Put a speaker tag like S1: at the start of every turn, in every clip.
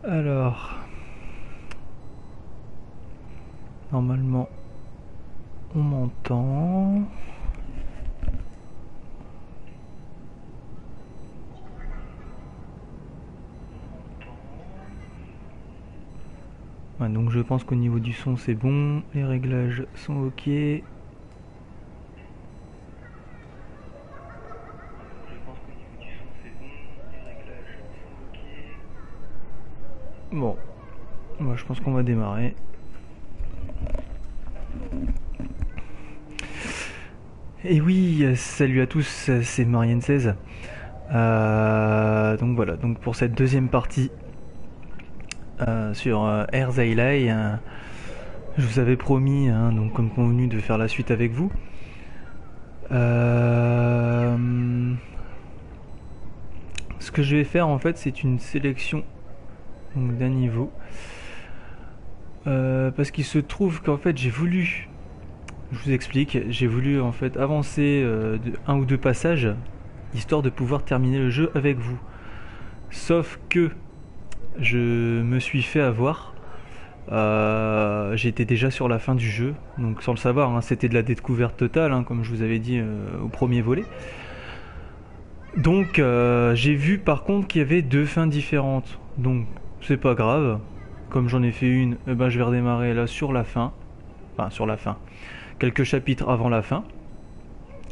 S1: Alors, normalement, on m'entend. Ouais, donc je pense qu'au niveau du son c'est bon, les réglages sont ok. Bon, moi je pense qu'on va démarrer. Et oui, salut à tous, c'est Marianne 16. Donc voilà, donc pour cette deuxième partie sur Erzählei, je vous avais promis, donc comme convenu, de faire la suite avec vous. Ce que je vais faire en fait, c'est une sélection d'un niveau. Parce qu'il se trouve qu'en fait j'ai voulu, je vous explique, j'ai voulu en fait avancer un ou deux passages, histoire de pouvoir terminer le jeu avec vous. Sauf que je me suis fait avoir. J'étais déjà sur la fin du jeu, donc sans le savoir, c'était de la découverte totale, comme je vous avais dit au premier volet. Donc j'ai vu par contre qu'il y avait deux fins différentes, donc c'est pas grave. Comme j'en ai fait une, je vais redémarrer là sur la fin. Enfin sur la fin. Quelques chapitres avant la fin.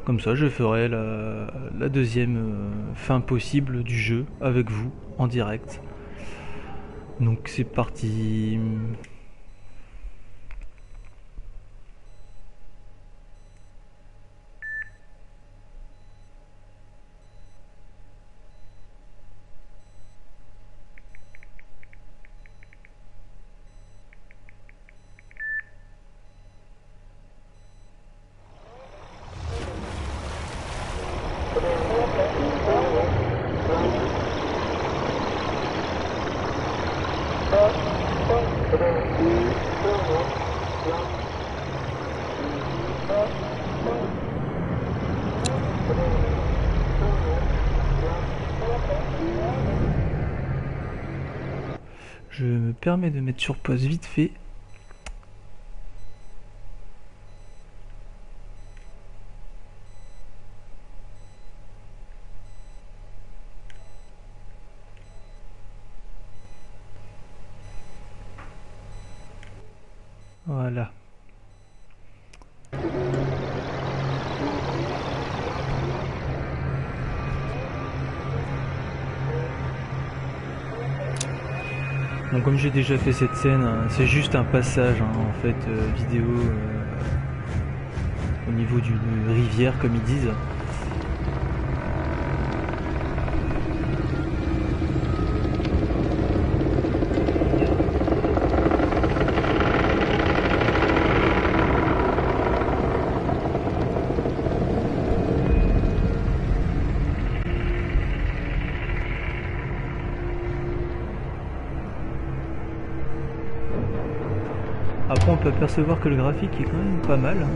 S1: Comme ça je ferai la deuxième fin possible du jeu avec vous en direct. Donc c'est parti. Je me permets de mettre sur pause vite fait. Voilà. Bon, comme j'ai déjà fait cette scène, c'est juste un passage en fait vidéo au niveau d'une rivière comme ils disent. Après on peut apercevoir que le graphique est quand même pas mal.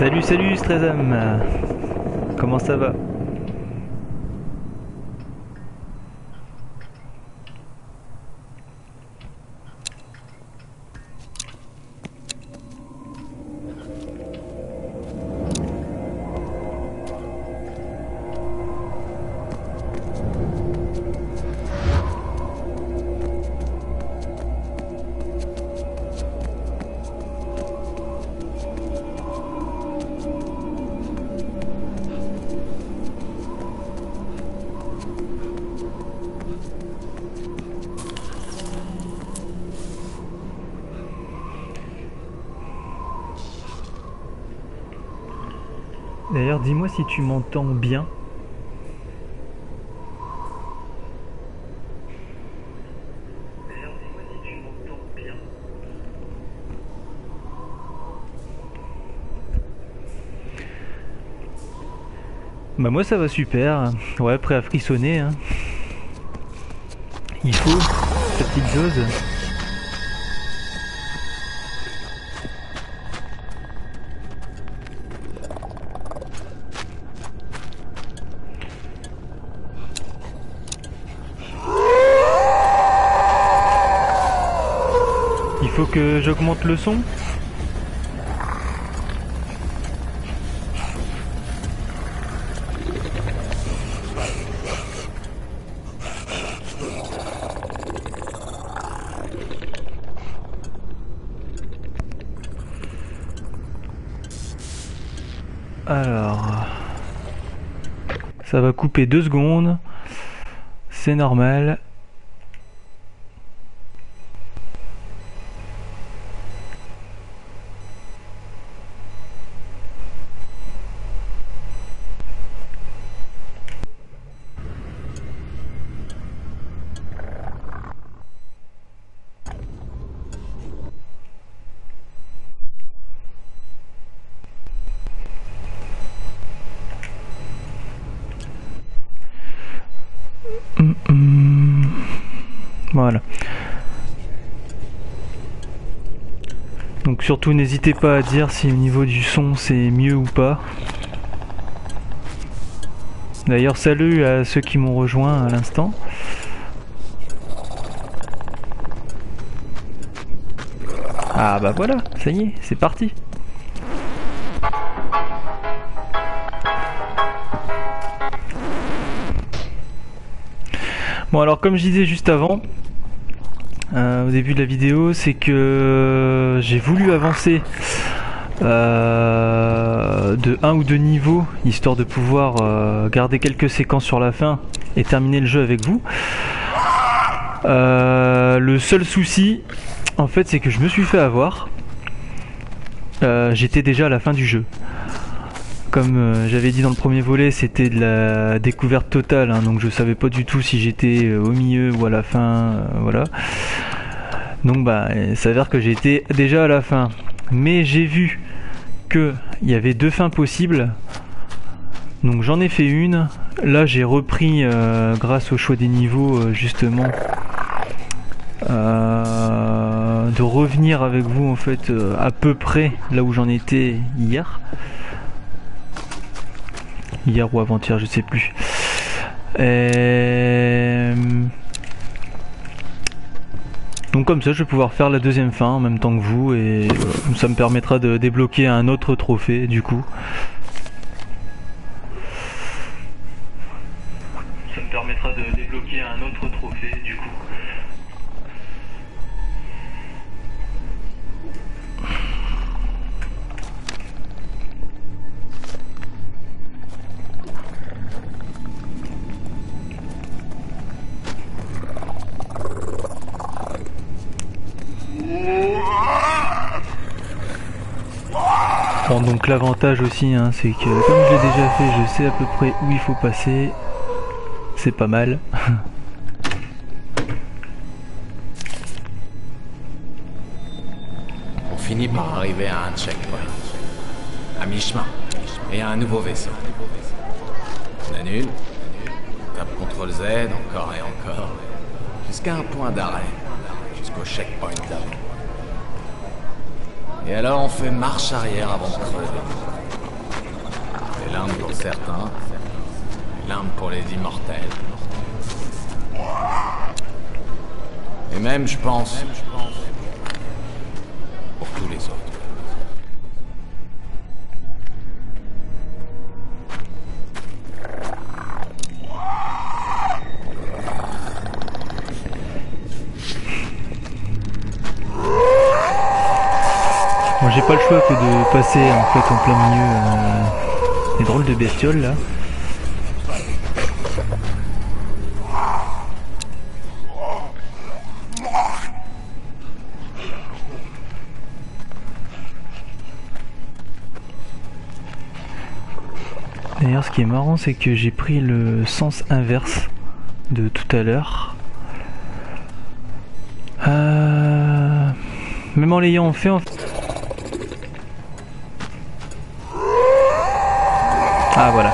S1: Salut Strezam. Comment ça va? D'ailleurs, dis-moi si tu m'entends bien. Bah moi ça va super. Ouais, prêt à frissonner, hein. Il faut sa petite dose. Il faut que j'augmente le son. Alors, ça va couper 2 secondes. C'est normal. Voilà. Donc surtout n'hésitez pas à dire si au niveau du son c'est mieux ou pas. D'ailleurs salut à ceux qui m'ont rejoint à l'instant. Ah bah voilà, ça y est, c'est parti. Bon alors comme je disais juste avant, au début de la vidéo, c'est que j'ai voulu avancer de 1 ou 2 niveaux, histoire de pouvoir garder quelques séquences sur la fin et terminer le jeu avec vous. Le seul souci, en fait, c'est que je me suis fait avoir. J'étais déjà à la fin du jeu. Comme j'avais dit dans le premier volet, c'était de la découverte totale, hein, donc je savais pas du tout si j'étais au milieu ou à la fin, voilà. Donc bah, il s'avère que j'étais déjà à la fin. Mais j'ai vu qu'il y avait 2 fins possibles. Donc j'en ai fait une. Là j'ai repris, grâce au choix des niveaux, justement, de revenir avec vous en fait à peu près là où j'en étais hier. Hier ou avant-hier, je sais plus. Donc comme ça, je vais pouvoir faire la deuxième fin en même temps que vous et ça me permettra de débloquer un autre trophée du coup. Ça me permettra de débloquer un autre trophée du coup. Bon, donc l'avantage aussi, hein, c'est que comme je l'ai déjà fait, je sais à peu près où il faut passer. C'est pas mal.
S2: On finit par arriver à un checkpoint, à mi-chemin, et à un nouveau vaisseau. On annule, on tape CTRL Z encore et encore, jusqu'à un point d'arrêt, jusqu'au checkpoint d'avant. Et alors on fait marche arrière avant de crever. L'un pour certains, l'un pour les immortels. Et même, je pense, pour tous les autres.
S1: Bon, j'ai pas le choix que de passer en fait en plein milieu des drôles de bestioles là. D'ailleurs, ce qui est marrant, c'est que j'ai pris le sens inverse de tout à l'heure. Même en l'ayant fait, Ah voilà.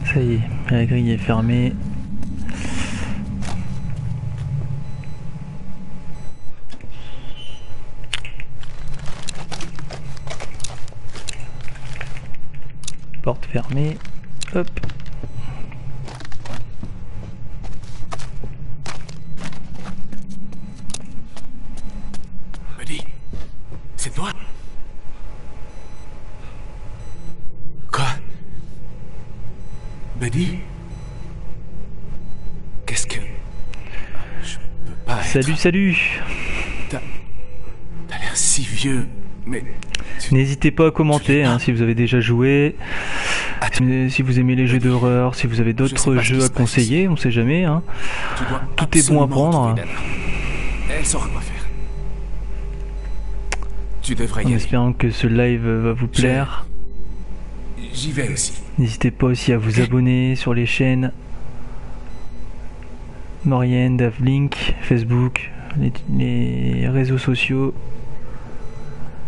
S1: Ça y est, la grille est fermée. Porte fermée. Hop.
S2: Buddy, c'est toi? Quoi? Buddy? Qu'est-ce que... Je peux pas
S1: Salut,
S2: être...
S1: salut.
S2: T'as l'air si vieux, mais...
S1: N'hésitez pas à commenter hein, si vous avez déjà joué, si vous aimez les jeux d'horreur, si vous avez d'autres jeux à conseiller, on sait jamais. Hein. Tout est bon à prendre.
S2: Elle saura quoi faire. Tu devrais y
S1: En
S2: aller.
S1: espérant que ce live va vous plaire.
S2: J'y vais aussi.
S1: N'hésitez pas aussi à vous abonner sur les chaînes Morien, Davlink, Facebook, les réseaux sociaux.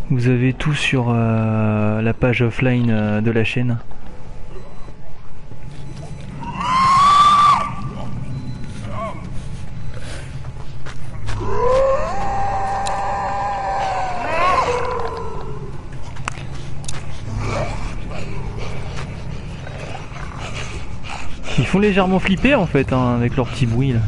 S1: Vous avez tout sur la page offline de la chaîne. Ils font légèrement flipper en fait hein, avec leur petit bruit là.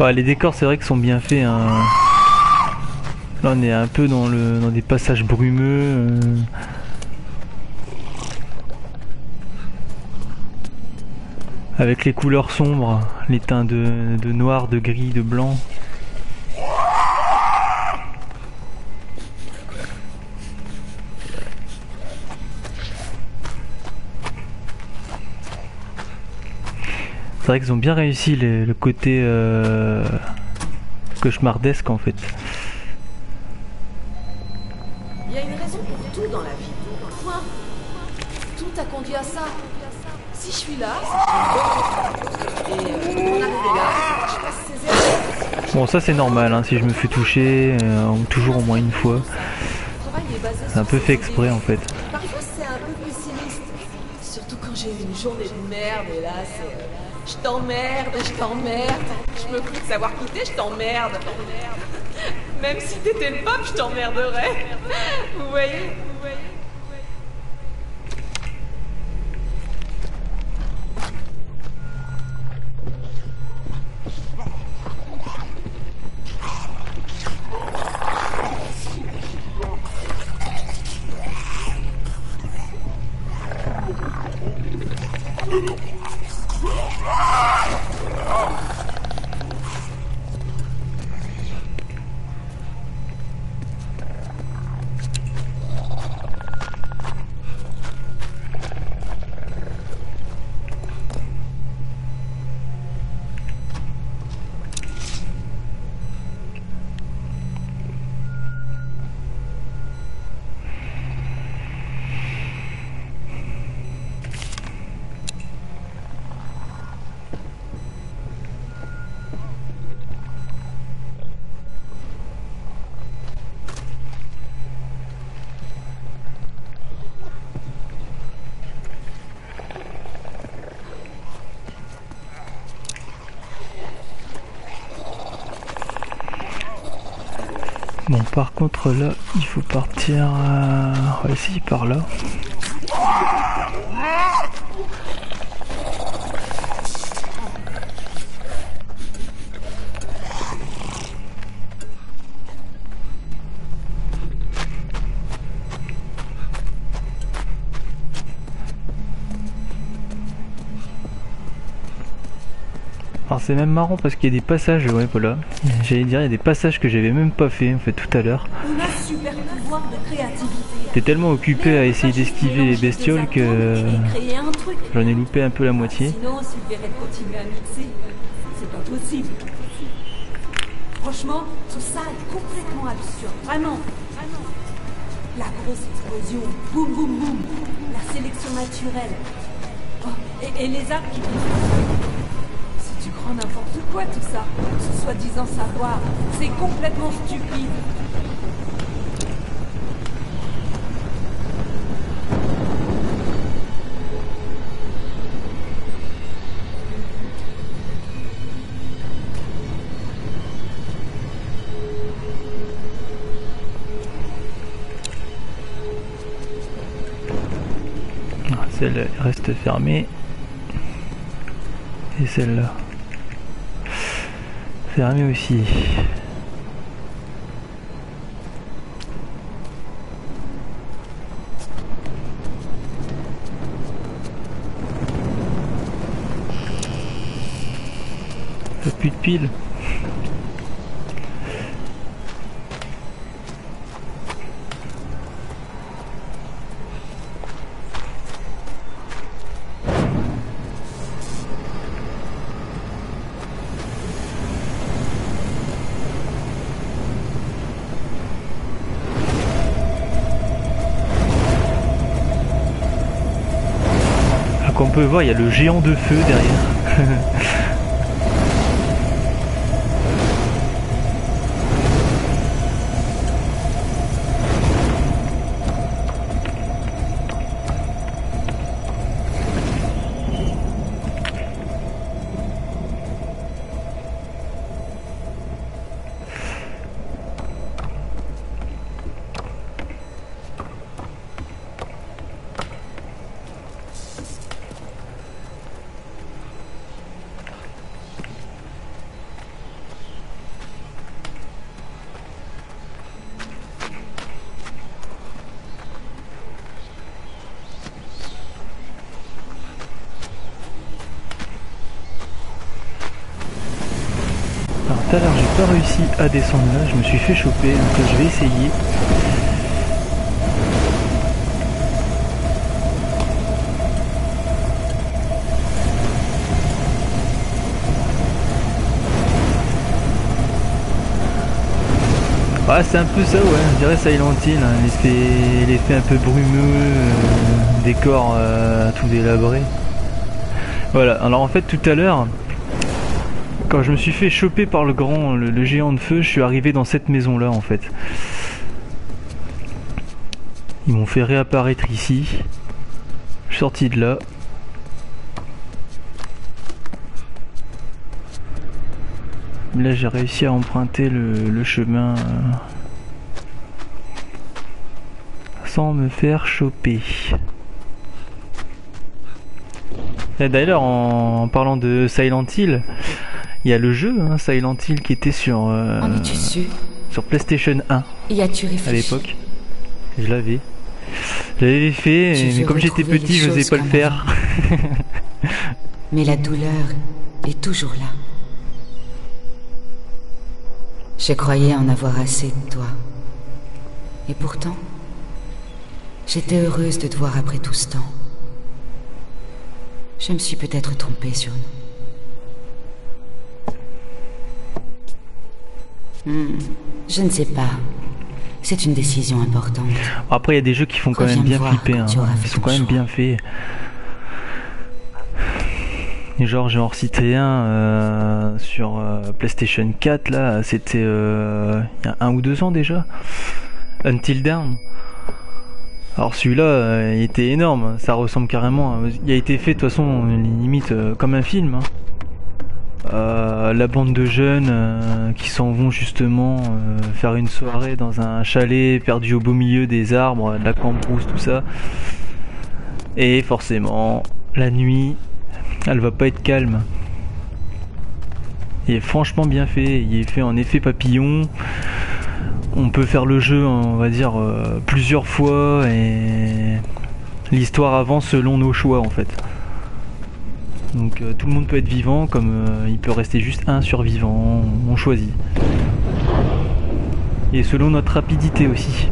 S1: Ouais, les décors c'est vrai qu'ils sont bien faits hein. Là on est un peu dans des passages brumeux avec les couleurs sombres, les teints de noir, de gris, de blanc. C'est vrai qu'ils ont bien réussi le côté cauchemardesque en fait.
S3: Il y a une raison pour tout dans la vie. Point. Tout a conduit à ça. Si je suis là, c'est une bonne raison. Et mon arrivée là, je passe ces erreurs.
S1: Bon ça c'est normal hein, si je me fais toucher toujours au moins une fois. C'est un peu fait exprès en fait.
S3: Parfois c'est un peu pessimiste. Surtout quand j'ai une journée de merde et là c'est... Je t'emmerde. Je me fous de savoir quitter, je t'emmerde. Même si t'étais le pop, je t'emmerderais. Vous voyez?
S1: Bon, par contre là, il faut partir. On va essayer par là. Alors c'est même marrant parce qu'il y a des passages, ouais voilà, j'allais dire il y a des passages que j'avais même pas fait en fait tout à l'heure.
S4: On a super pouvoir de créativité.
S1: J'étais tellement occupé à essayer d'esquiver les bestioles que j'en ai loupé un peu la moitié.
S4: Sinon, s'il verrait de continuer à mixer, c'est pas possible. Franchement, tout ça est complètement absurde. Vraiment. La grosse explosion, boum boum boum, la sélection naturelle. Oh, et les arbres qui tu crois n'importe quoi tout ça, ce soi-disant savoir, c'est complètement stupide.
S1: Celle-là reste fermée. Et celle-là. Fermée aussi. T'as plus de piles. Comme on peut voir, il y a le géant de feu derrière. Tout à l'heure j'ai pas réussi à descendre là, je me suis fait choper, donc je vais essayer. Ah, c'est un peu ça, ouais, je dirais Silent Hill, hein, l'effet un peu brumeux, décor tout délabré. Voilà, alors en fait tout à l'heure, quand je me suis fait choper par le géant de feu, je suis arrivé dans cette maison là en fait. Ils m'ont fait réapparaître ici. Je suis sorti de là. Là j'ai réussi à emprunter le chemin sans me faire choper. Et d'ailleurs en parlant de Silent Hill, il y a le jeu hein, Silent Hill qui était sur
S3: En es-tu sûr?
S1: sur PlayStation 1
S3: Y as-tu réfléchi?
S1: à l'époque. Je l'avais. Je l'avais
S5: Je
S1: fait,
S5: veux
S1: mais comme j'étais
S5: retrouver
S1: petit,
S5: les
S1: je n'osais
S5: choses
S1: pas le
S5: comme
S1: faire.
S5: Mais la douleur est toujours là. Je croyais en avoir assez de toi. Et pourtant, j'étais heureuse de te voir après tout ce temps. Je me suis peut-être trompée sur nous. Je ne sais pas. C'est une décision importante.
S1: Après, il y a des jeux qui font quand
S5: Reviens
S1: même
S5: me
S1: bien
S5: voir
S1: flipper.
S5: quand
S1: Hein.
S5: tu auras fait
S1: Ils sont
S5: ton
S1: quand même
S5: choix.
S1: bien faits. Et genre, j'ai en cité un sur PlayStation 4, là, c'était il y a 1 ou 2 ans déjà. Until Dawn. Alors celui-là, il était énorme, ça ressemble carrément. Il a été fait de toute façon, limite comme un film. Hein. La bande de jeunes qui s'en vont justement faire une soirée dans un chalet perdu au beau milieu des arbres, de la cambrousse, tout ça. Et forcément, la nuit, elle va pas être calme. Il est franchement bien fait, il est fait en effet papillon. On peut faire le jeu, on va dire, plusieurs fois et l'histoire avance selon nos choix en fait. Donc tout le monde peut être vivant comme il peut rester juste un survivant, on choisit. Et selon notre rapidité aussi.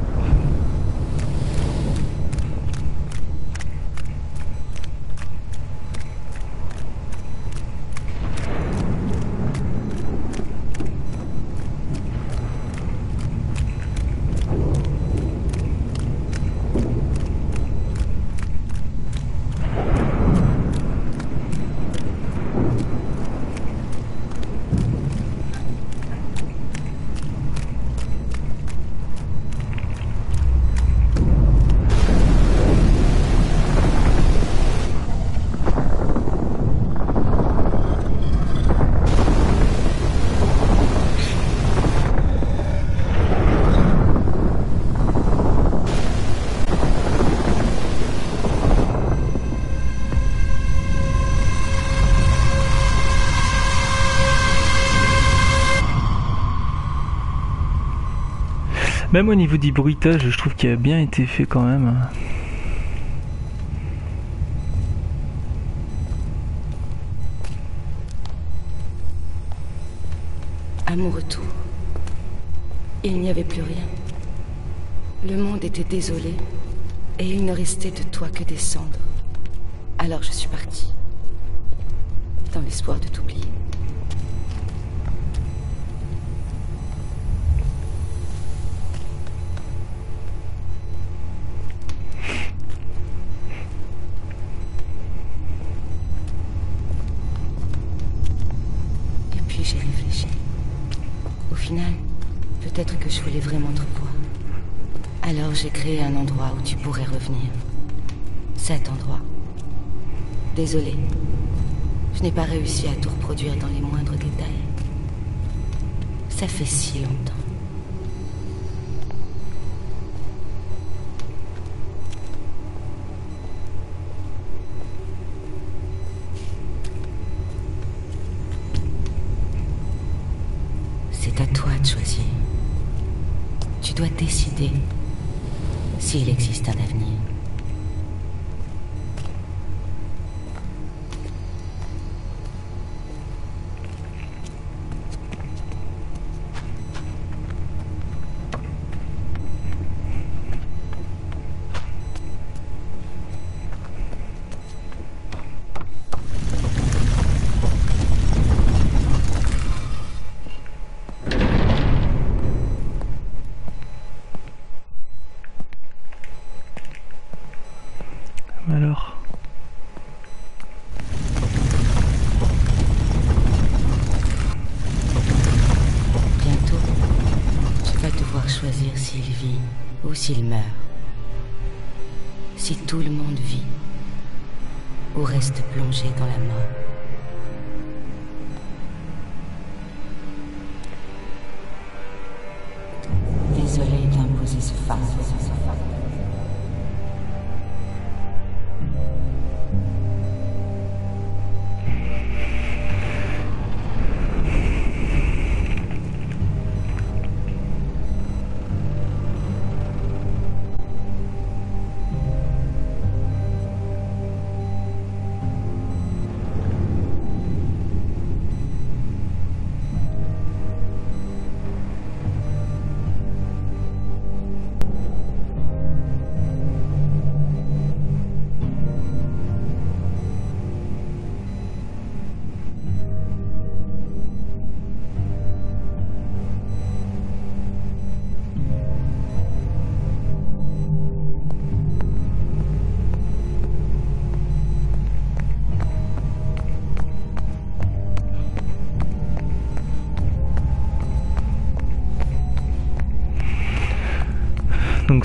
S1: Même au niveau du bruitage, je trouve qu'il a bien été fait quand même.
S5: À mon retour, il n'y avait plus rien. Le monde était désolé, et il ne restait de toi que des cendres. Alors je suis partie, dans l'espoir de t'oublier. Et puis j'ai réfléchi. Au final, peut-être que je voulais vraiment te revoir. Alors j'ai créé un endroit où tu pourrais revenir. Cet endroit. Désolée. Je n'ai pas réussi à tout reproduire dans les moindres détails. Ça fait si longtemps. C'est à toi de choisir. Tu dois décider s'il existe un avenir.
S1: Alors.
S5: Bientôt, tu vas devoir choisir s'il vit ou s'il meurt. Si tout le monde vit ou reste plongé dans la mort. Désolé d'imposer ce farce.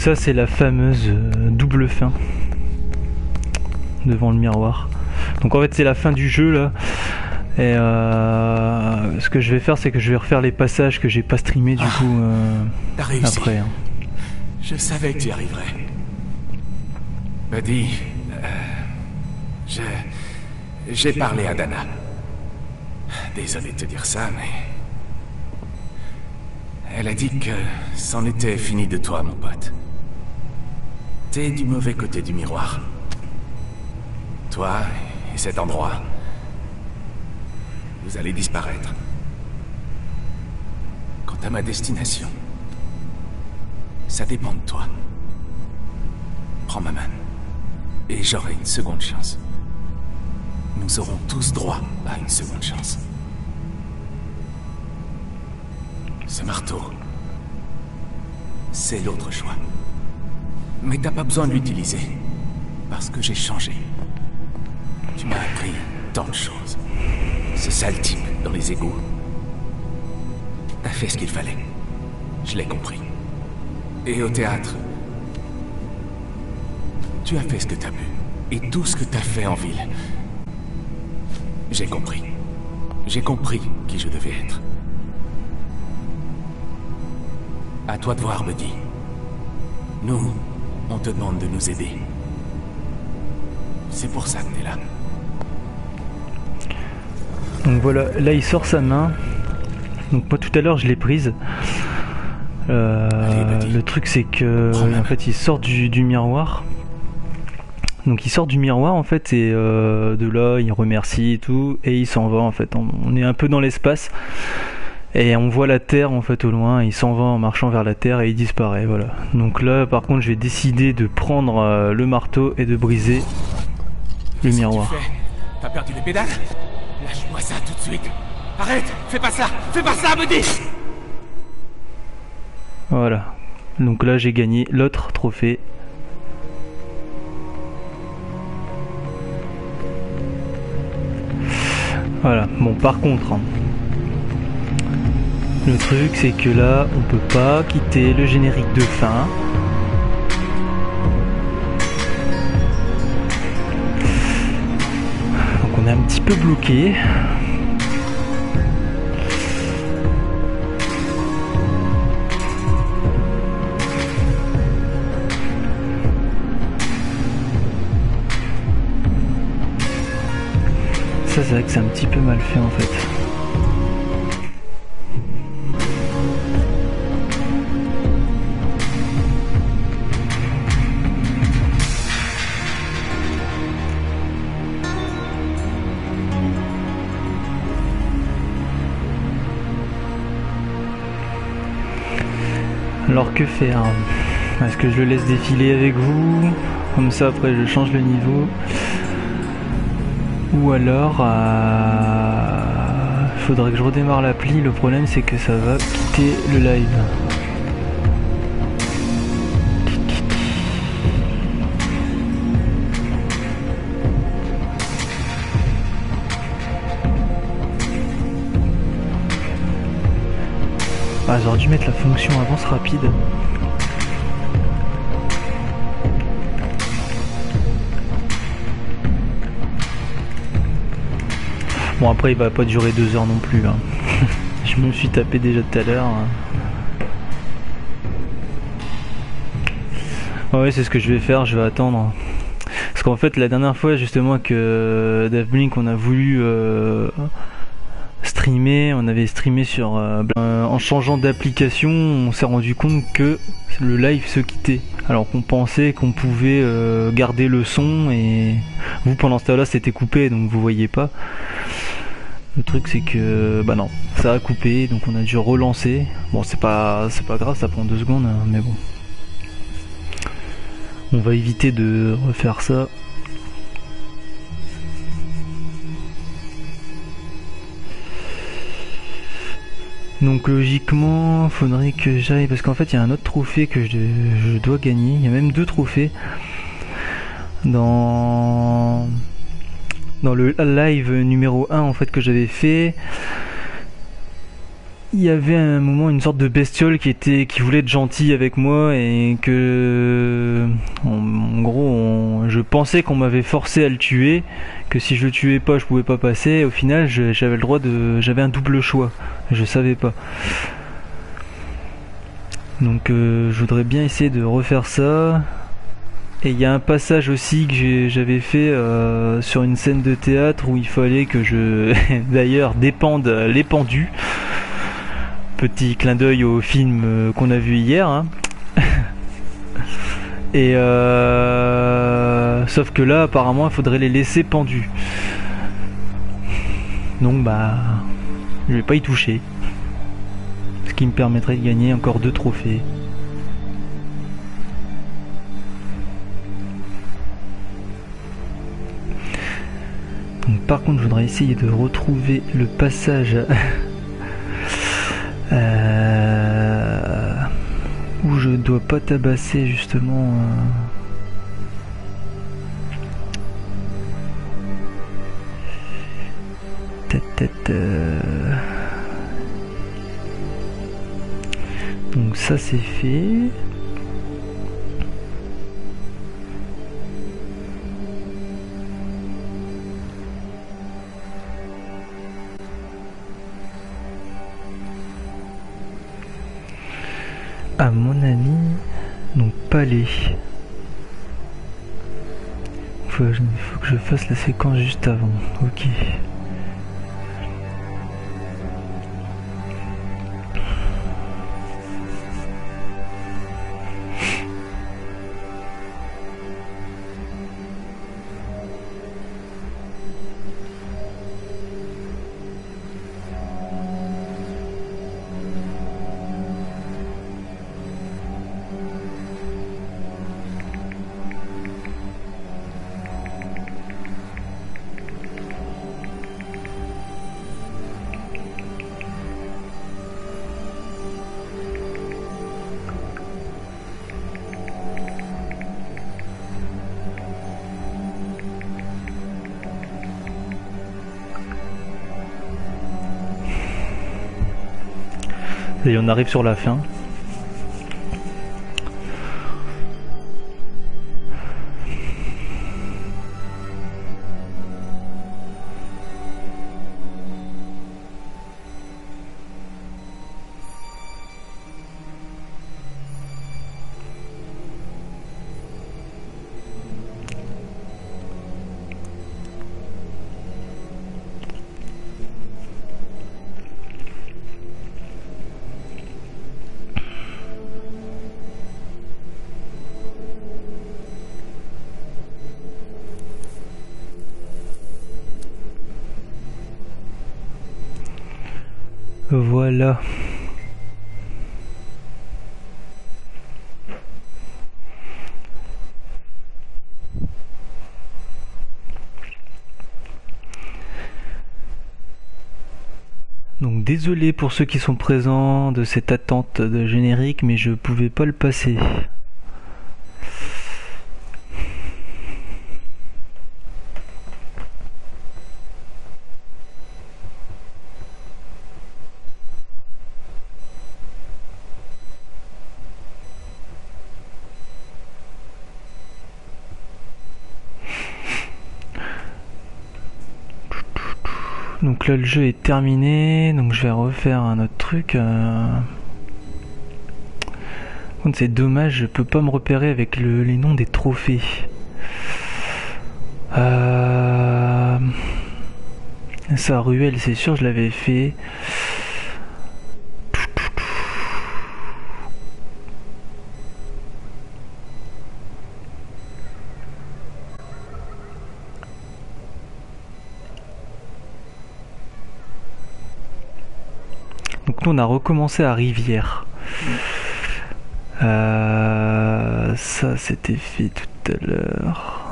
S1: Donc ça c'est la fameuse double fin devant le miroir. Donc en fait c'est la fin du jeu là. Et ce que je vais faire, c'est que je vais refaire les passages que j'ai pas streamés du coup
S2: T'as réussi.
S1: après. Hein.
S2: Je savais que tu y arriverais. Buddy, j'ai parlé à Dana. Désolé de te dire ça, mais... Elle a dit que c'en était fini de toi, mon pote. T'es du mauvais côté du miroir. Toi et cet endroit, vous allez disparaître. Quant à ma destination, ça dépend de toi. Prends ma main, et j'aurai une seconde chance. Nous aurons tous droit à une seconde chance. Ce marteau, c'est l'autre choix. Mais t'as pas besoin de l'utiliser, parce que j'ai changé. Tu m'as appris tant de choses. Ce sale type dans les égouts. T'as fait ce qu'il fallait. Je l'ai compris. Et au théâtre, tu as fait ce que t'as pu. Et tout ce que t'as fait en ville. J'ai compris. J'ai compris qui je devais être. À toi de voir, Buddy. Nous, on te demande de nous aider. C'est pour ça que t'es là.
S1: Donc voilà, là il sort sa main. Donc moi tout à l'heure je l'ai prise. Le truc c'est que en fait il sort du miroir. Donc il sort du miroir en fait et de là il remercie et tout et il s'en va en fait. On est un peu dans l'espace. Et on voit la terre en fait au loin, il s'en va en marchant vers la terre et il disparaît, voilà. Donc là par contre je vais décider de prendre le marteau et de briser le miroir.
S2: T'as perdu les pédales? Lâche-moi ça tout de suite. Arrête, fais pas ça, Buddy.
S1: Voilà, donc là j'ai gagné l'autre trophée. Voilà, bon par contre... Le truc c'est que là on peut pas quitter le générique de fin. Donc on est un petit peu bloqué. Ça c'est vrai que c'est un petit peu mal fait en fait. Alors que faire? Est-ce que je le laisse défiler avec vous? Comme ça après je change le niveau. Ou alors faudrait que je redémarre l'appli. Le problème c'est que ça va quitter le live. Ah, j'aurais dû mettre la fonction avance rapide. Bon après il va pas durer 2 heures non plus. Hein. Je me suis tapé déjà tout à l'heure. Ouais c'est ce que je vais faire, je vais attendre. Parce qu'en fait la dernière fois justement que Dave Blink on a voulu streamer, on avait streamé sur en changeant d'application, on s'est rendu compte que le live se quittait alors qu'on pensait qu'on pouvait garder le son et vous pendant ce temps-là c'était coupé donc vous voyez pas. Le truc c'est que bah non, ça a coupé donc on a dû relancer. Bon c'est pas grave, ça prend 2 secondes hein, mais bon. On va éviter de refaire ça. Donc logiquement, faudrait que j'aille parce qu'en fait il y a un autre trophée que je dois gagner. Il y a même 2 trophées dans le live numéro 1 en fait que j'avais fait. il y avait à un moment une sorte de bestiole qui voulait être gentille avec moi et que en gros je pensais qu'on m'avait forcé à le tuer, que si je le tuais pas je pouvais pas passer. Au final j'avais le droit j'avais un double choix, je savais pas. Donc je voudrais bien essayer de refaire ça. Et il y a un passage aussi que j'avais fait sur une scène de théâtre où il fallait que je d'ailleurs dépende les pendus. Petit clin d'œil au film qu'on a vu hier, hein. Et sauf que là apparemment il faudrait les laisser pendus. Donc bah je vais pas y toucher. Ce qui me permettrait de gagner encore 2 trophées. Donc, par contre je voudrais essayer de retrouver le passage où je dois pas tabasser justement donc ça c'est fait. À mon ami, donc palais. Faut que je fasse la séquence juste avant. Ok. Et on arrive sur la fin. Voilà. Donc désolé pour ceux qui sont présents de cette attente de générique, mais je pouvais pas le passer. Donc là le jeu est terminé, donc je vais refaire un autre truc. C'est dommage, je peux pas me repérer avec les noms des trophées. Ça ruelle, c'est sûr, je l'avais fait. Donc nous on a recommencé à Rivière. Ça c'était fait tout à l'heure.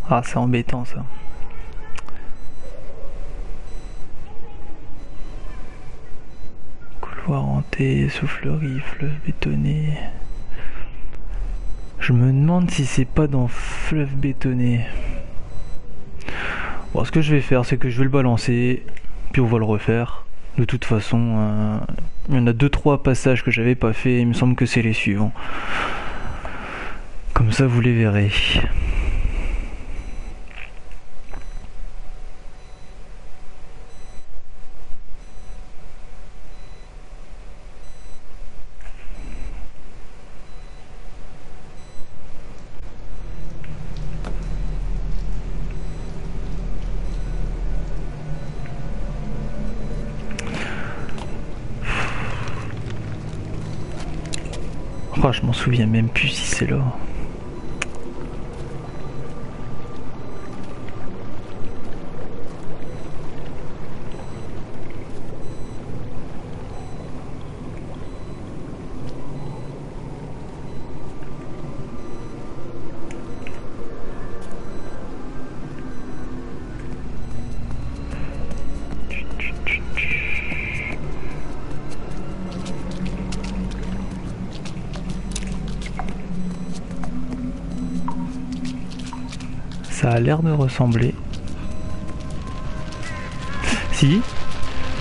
S1: Ah c'est embêtant ça. Couloir hanté, soufflerie, fleuve bétonné. Je me demande si c'est pas dans fleuve bétonné. Bon, ce que je vais faire, c'est que je vais le balancer, puis on va le refaire. De toute façon, il y en a 2-3 passages que j'avais pas fait, il me semble que c'est les suivants. Comme ça, vous les verrez. Oh, je m'en souviens même plus si c'est là. Ça a l'air de ressembler. Si,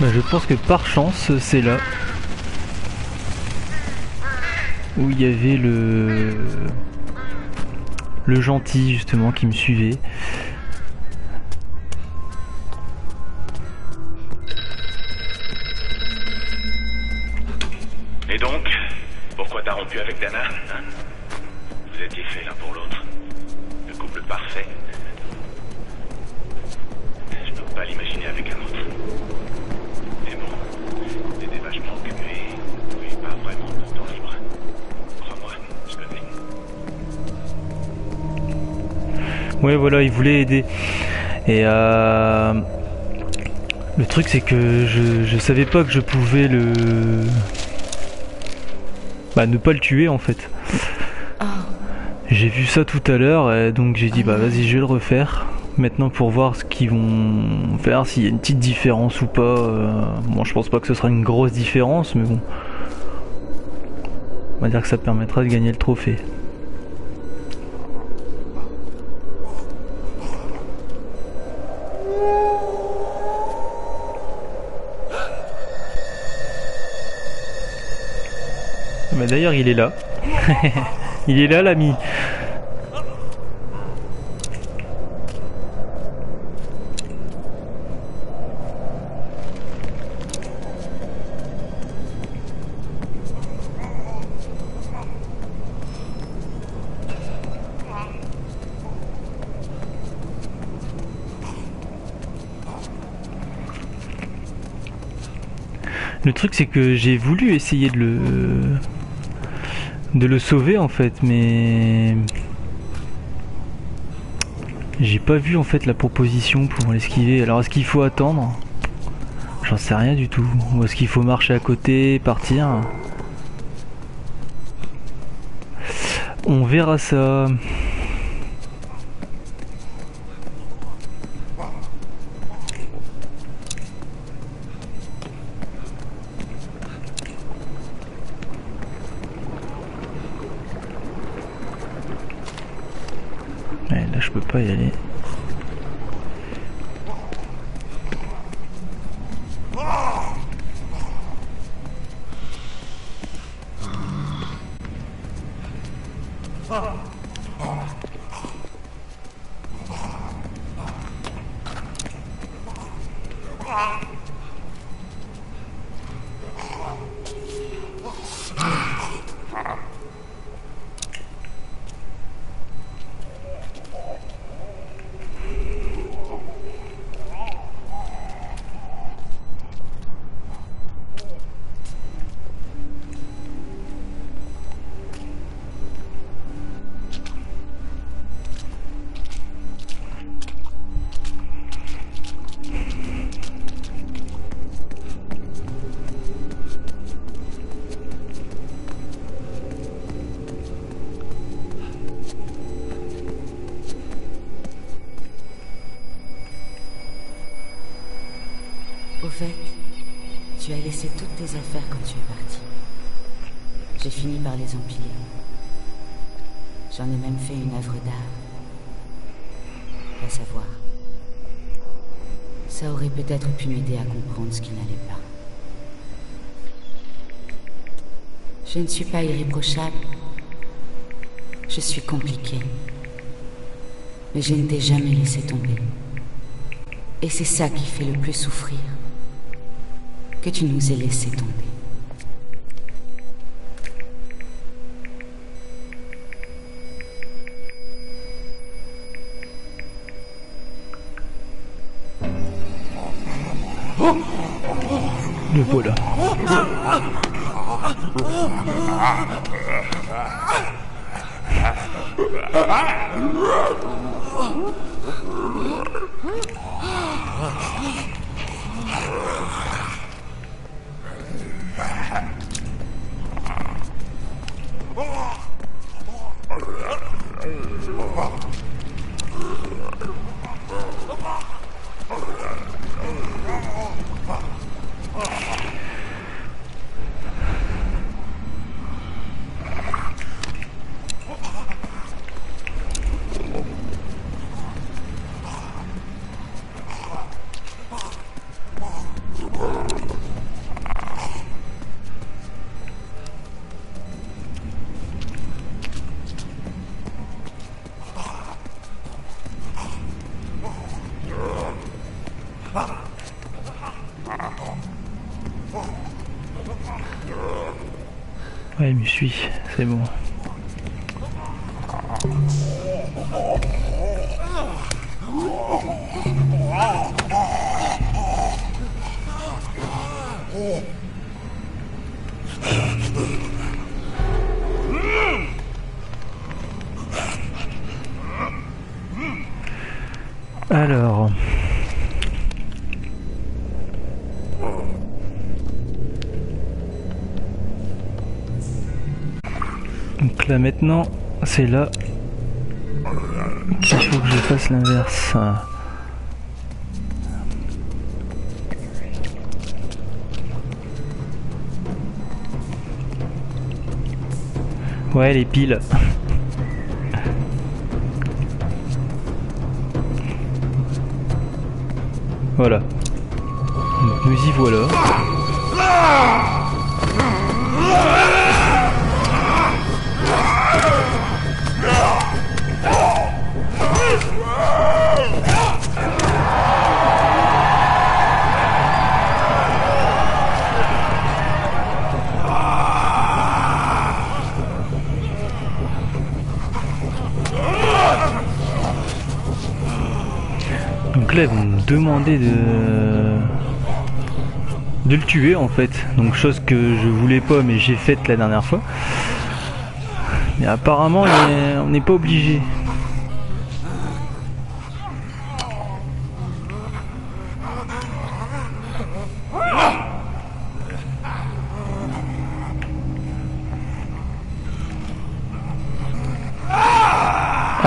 S1: bah je pense que par chance c'est là où il y avait le gentil justement qui me suivait.
S6: Et donc, pourquoi t'as rompu avec Dana, hein? Vous étiez faits l'un pour l'autre. Le couple parfait. Je peux pas l'imaginer avec un autre. Mais bon, c'était vachement occupé. Oui, pas vraiment de temps libre. Crois-moi, je connais.
S1: Ouais, voilà, il voulait aider. Et le truc c'est que je savais pas que je pouvais ne pas le tuer en fait. J'ai vu ça tout à l'heure et donc j'ai dit bah vas-y je vais le refaire maintenant pour voir ce qu'ils vont faire, s'il y a une petite différence ou pas. Bon, je pense pas que ce sera une grosse différence, mais bon, on va dire que ça permettra de gagner le trophée. Mais d'ailleurs il est là. Il est là l'ami. Le truc c'est que j'ai voulu essayer de le sauver en fait, mais j'ai pas vu en fait la proposition pour l'esquiver. Alors est-ce qu'il faut attendre? J'en sais rien du tout. Ou est-ce qu'il faut marcher à côté, partir? On verra ça. Ouais, là je peux pas y aller.
S5: Au fait, tu as laissé toutes tes affaires quand tu es parti. J'ai fini par les empiler. J'en ai même fait une œuvre d'art. À savoir, Ça aurait peut-être pu m'aider à comprendre ce qui n'allait pas. Je ne suis pas irréprochable. Je suis compliquée. Mais je ne t'ai jamais laissé tomber. Et c'est ça qui fait le plus souffrir. Que tu nous aies laissé tomber.
S1: Le voilà. Ouais, il me suit, c'est bon. Alors... Donc là maintenant, c'est là qu'il faut que je fasse l'inverse. Ouais, les piles. Voilà. Donc nous y voilà. Donc là ils vont me demander de le tuer en fait, donc chose que je voulais pas mais j'ai faite la dernière fois. Mais apparemment on n'est pas obligé.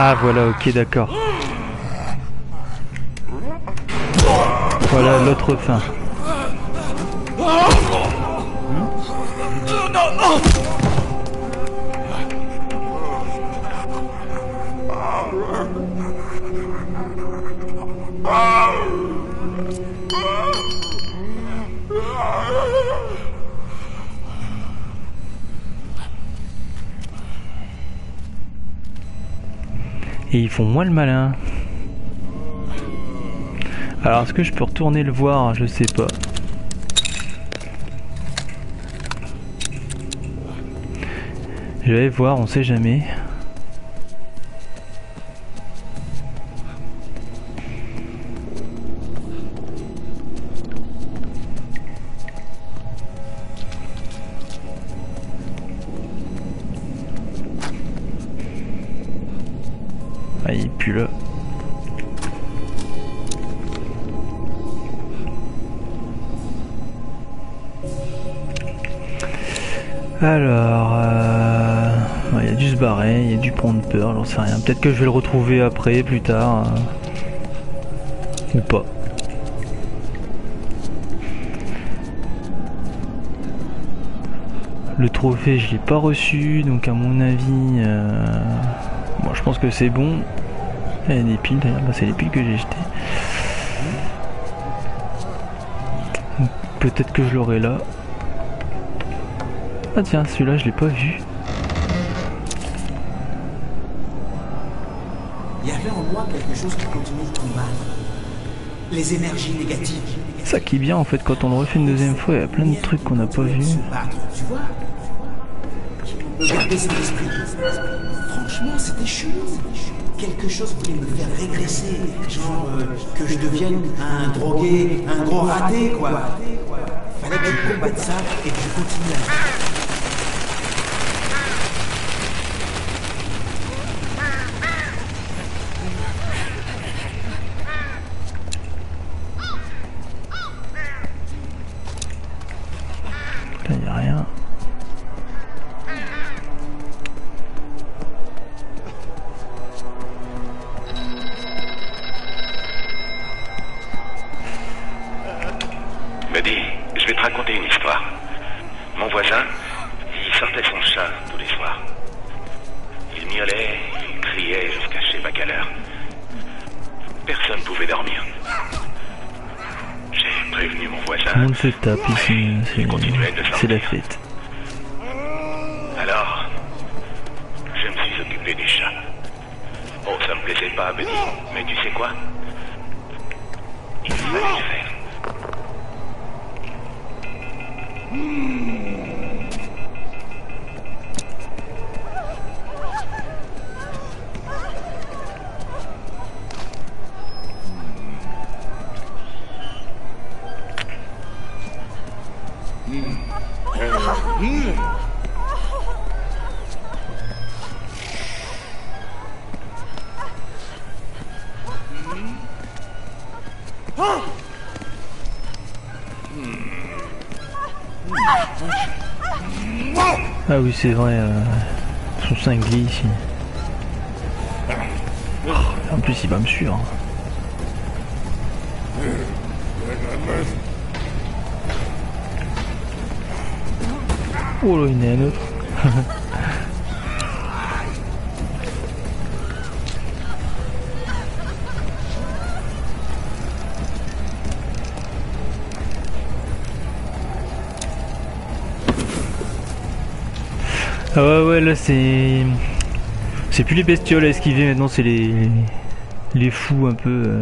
S1: Ah voilà, ok, d'accord. Voilà l'autre fin. Et ils font moins le malin. Alors est-ce que je peux retourner le voir? Je sais pas. Je vais voir, on sait jamais. Ah, il pue là. Alors, il y a dû se barrer, il y a dû prendre peur, j'en sais rien. Peut-être que je vais le retrouver après, plus tard. Ou pas. Le trophée, je l'ai pas reçu, donc à mon avis... Bon, je pense que c'est bon. Il y a des piles d'ailleurs, bah, c'est les piles que j'ai jetées. Peut-être que je l'aurai là. Ah tiens, celui-là je l'ai pas vu.
S7: Il y avait en moi quelque chose qui continuait de combattre. Les énergies négatives.
S1: Ça qui est bien en fait, quand on le refait une deuxième fois, il y a plein de trucs qu'on n'a pas vus.
S7: Se battre, tu vois. Me garder cet esprit. Franchement, c'était chelou. Quelque chose voulait me faire régresser. Genre que je devienne un drogué, un gros raté, quoi. Fallait que je combatte ça et que je continue à vivre.
S1: Là, il n'y a rien.
S6: Buddy, je vais te raconter une histoire. Mon voisin, il sortait son chat tous les soirs. Il miaulait, il criait jusqu'à je sais pas quelle heure. Personne pouvait dormir. J'ai prévenu mon
S1: Tout le
S6: voisin.
S1: monde se tape ici, c'est la fête.
S6: Alors, je me suis occupé du chat. Oh, ça me plaisait pas, Buddy, mais tu sais quoi? Il fallait le faire.
S1: Ah oui c'est vrai, son cinglé ici. Oh, en plus il va me suivre. Oh là il y en a un autre. Ah ouais là c'est plus les bestioles à esquiver maintenant, c'est les fous un peu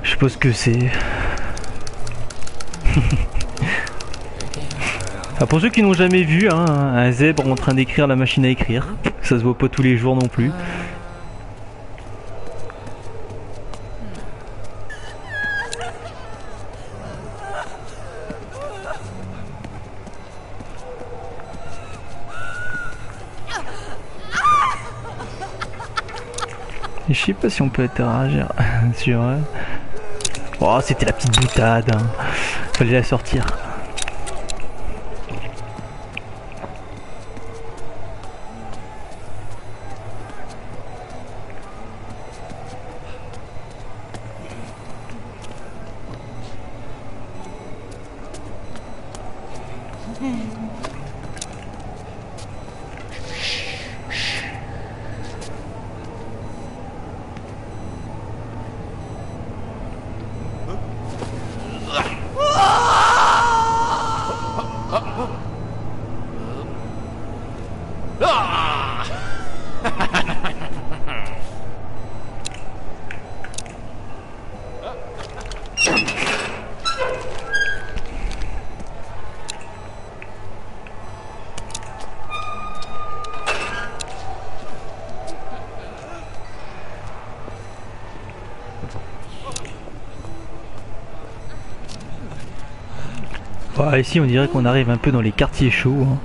S1: je sais pas ce que c'est. Ah, pour ceux qui n'ont jamais vu hein, un zèbre en train d'écrire la machine à écrire, ça se voit pas tous les jours non plus. Et je sais pas si on peut interagir sur... Oh c'était la petite boutade, hein. Fallait la sortir. Ah, ici on dirait qu'on arrive un peu dans les quartiers chauds. Hein.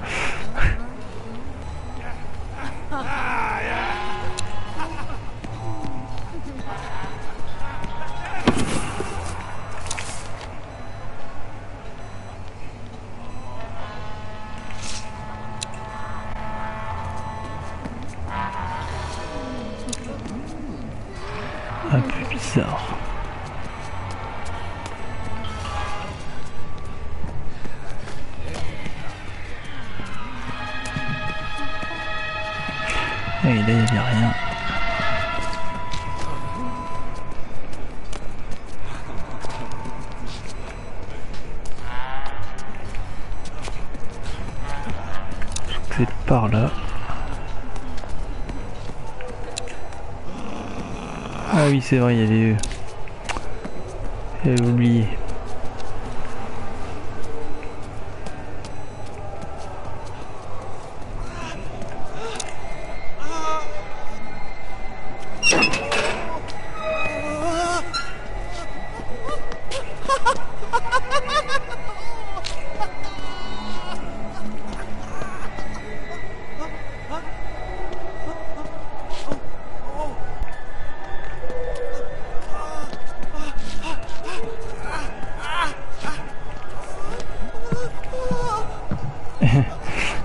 S1: Un peu bizarre. Et là il n'y avait rien. par là. Ah oui, c'est vrai, il y avait eux. J'avais oublié.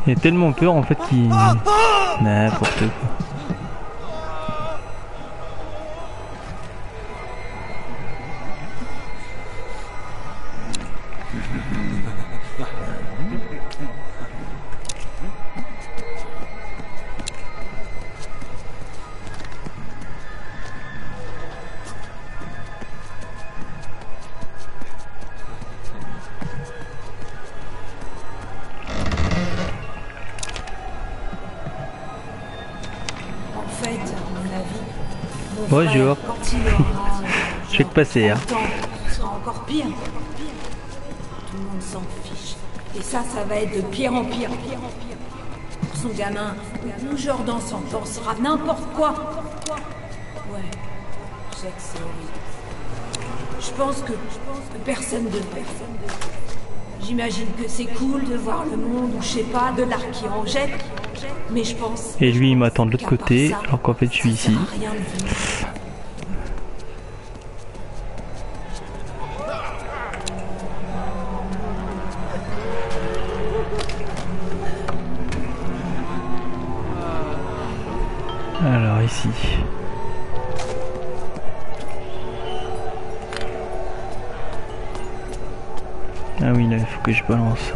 S1: Il a tellement peur en fait qu'il... N'importe quoi.
S4: En fait, à mon avis, mon
S1: Bonjour.
S4: frère, quand il aura...
S1: Je vais te passer, hein.
S4: 30 ans, ce sera encore pire. Tout le monde s'en fiche. Et ça va être de pire en pire. Pour son gamin, nous Jordan s'en pensera n'importe quoi. Ouais, je sais que c'est horrible. Je pense que personne devrait. J'imagine que c'est cool de voir le monde, ou je sais pas, de l'art qui en jette. Mais je pense...
S1: Et lui il m'attend de l'autre
S4: qu'à part
S1: côté,
S4: ça,
S1: alors qu'en fait je suis
S4: ça
S1: ici.
S4: sert à rien de venir.
S1: Alors ici. Ah oui là il faut que je balance ça.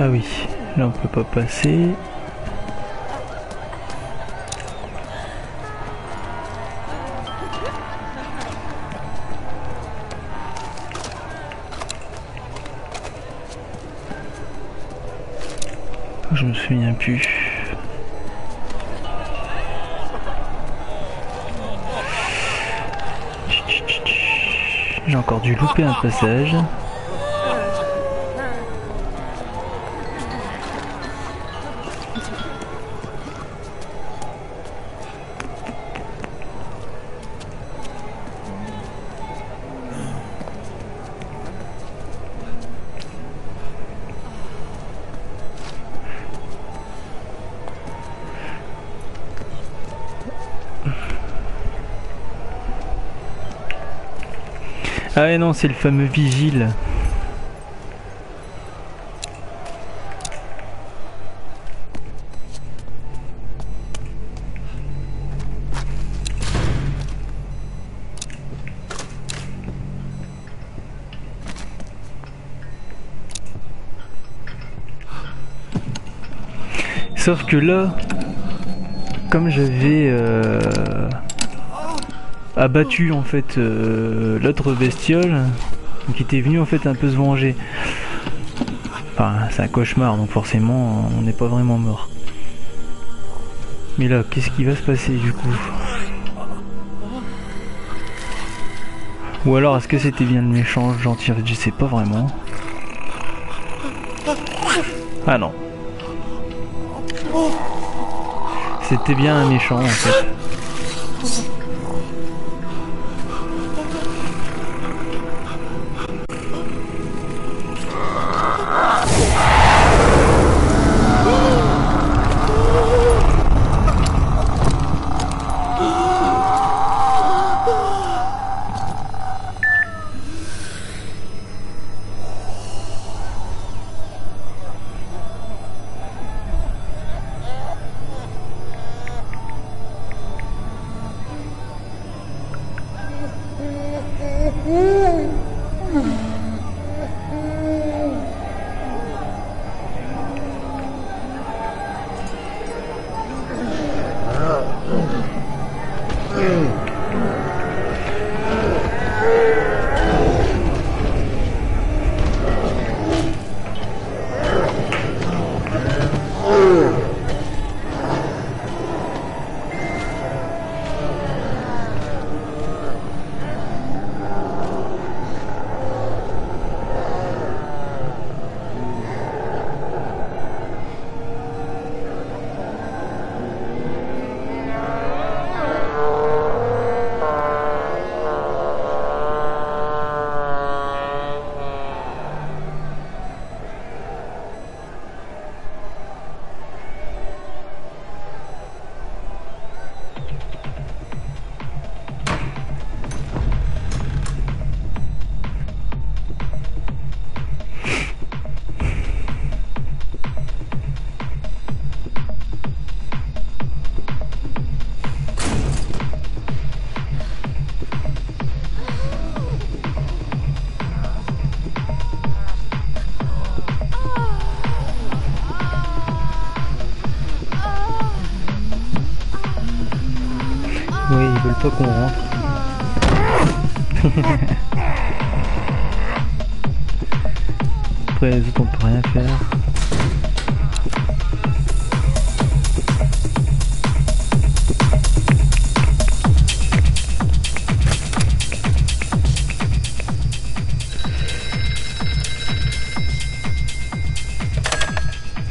S1: Ah oui, là on peut pas passer. Je me souviens plus. J'ai encore dû louper un passage. Ah ouais non, c'est le fameux vigile. Sauf que là, comme j'avais abattu en fait l'autre bestiole qui était venu en fait un peu se venger. Enfin c'est un cauchemar donc forcément on n'est pas vraiment mort. Mais là, qu'est-ce qui va se passer du coup? Ou alors est-ce que c'était bien le méchant, le gentil? En fait, je sais pas vraiment. Ah non. C'était bien un méchant en fait. Oui, ils veulent pas qu'on rentre. Après les autres on peut rien faire.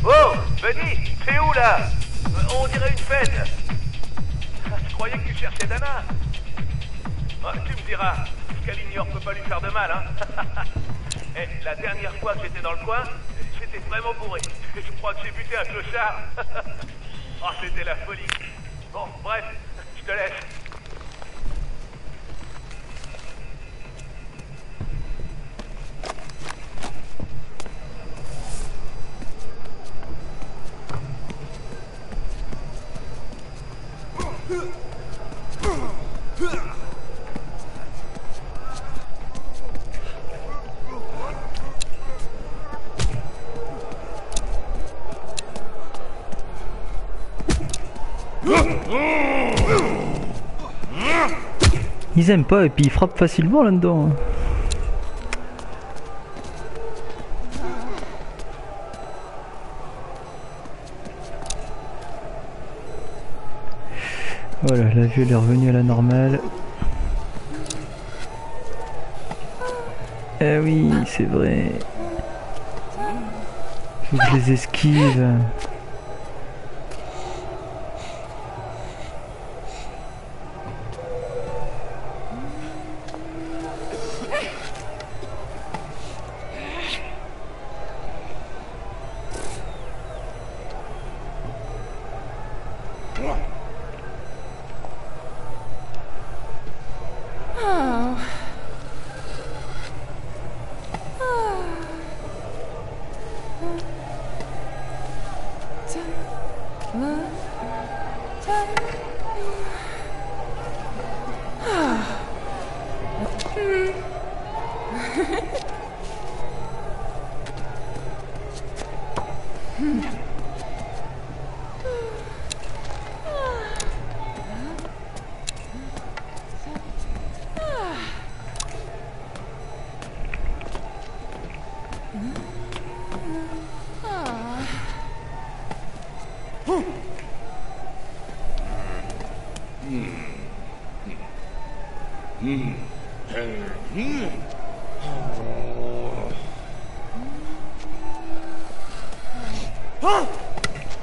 S8: Oh, Buddy, t'es où là? On dirait une fête. Je croyais que tu cherchais Dana. Oh, tu me diras, ce qu'elle ignore peut pas lui faire de mal, hein. Eh, la dernière fois que j'étais dans le coin, j'étais vraiment bourré. Je crois que j'ai buté un clochard. Oh, c'était la folie. Bon, bref, je te laisse.
S1: Ils aiment pas et puis ils frappent facilement là-dedans. Voilà, la vue elle est revenue à la normale. Eh oui, c'est vrai. Faut que je les esquive.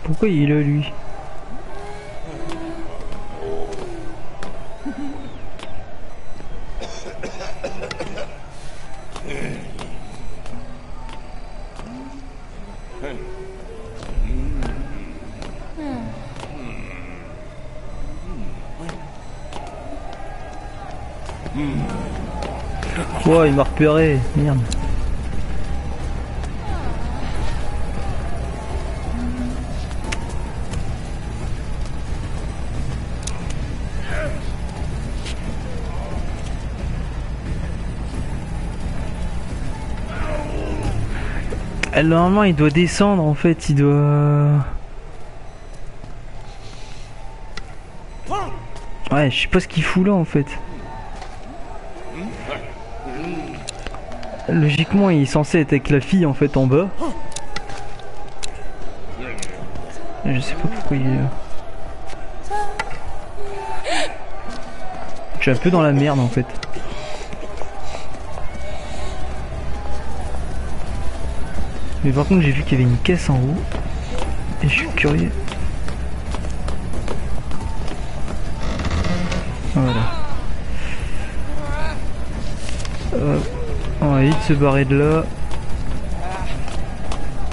S1: Pourquoi il est là lui? Oh, il m'a repéré, merde. Normalement il doit descendre en fait, il doit... Ouais, je sais pas ce qu'il fout là en fait. Logiquement il est censé être avec la fille en fait en bas. Je sais pas pourquoi il est là. Je suis un peu dans la merde en fait. Mais par contre j'ai vu qu'il y avait une caisse en haut. Et je suis curieux. Voilà. On va vite se barrer de là.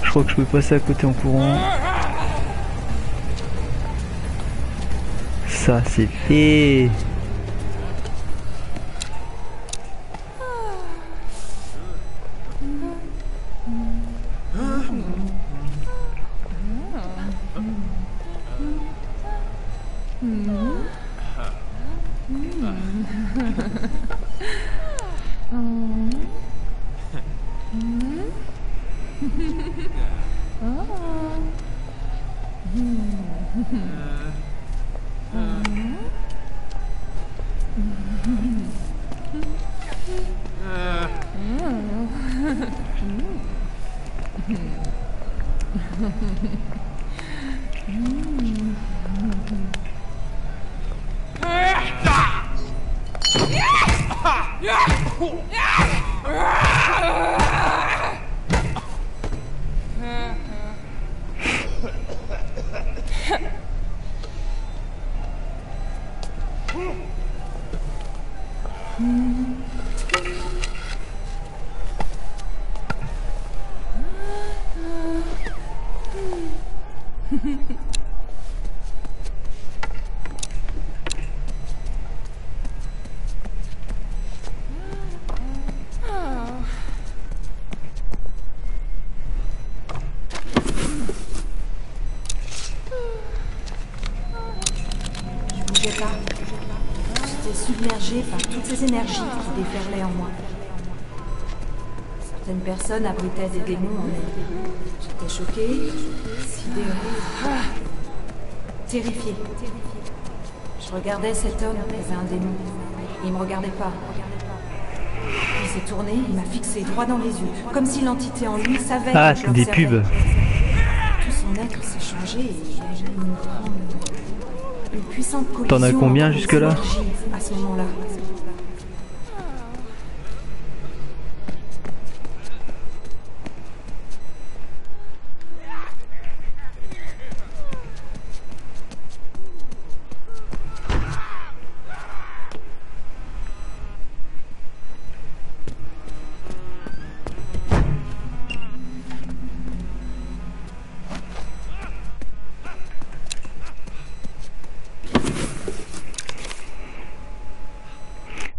S1: Je crois que je peux passer à côté en courant. Ça c'est fait.
S4: J'étais submergée par toutes ces énergies qui déferlaient en moi. Certaines personnes abritaient des démons en elles. J'étais choquée, sidérée, terrifiée. Je regardais cet homme qui avait un démon. Il me regardait pas. Il s'est tourné, il m'a fixé droit dans les yeux, comme si l'entité en lui savait
S1: que
S4: je
S1: c'est des pubs.
S4: Tout son être s'est changé et j'ai eu une puissante collision.
S1: T'en as combien
S4: entre
S1: jusque là?
S4: À ce moment-là.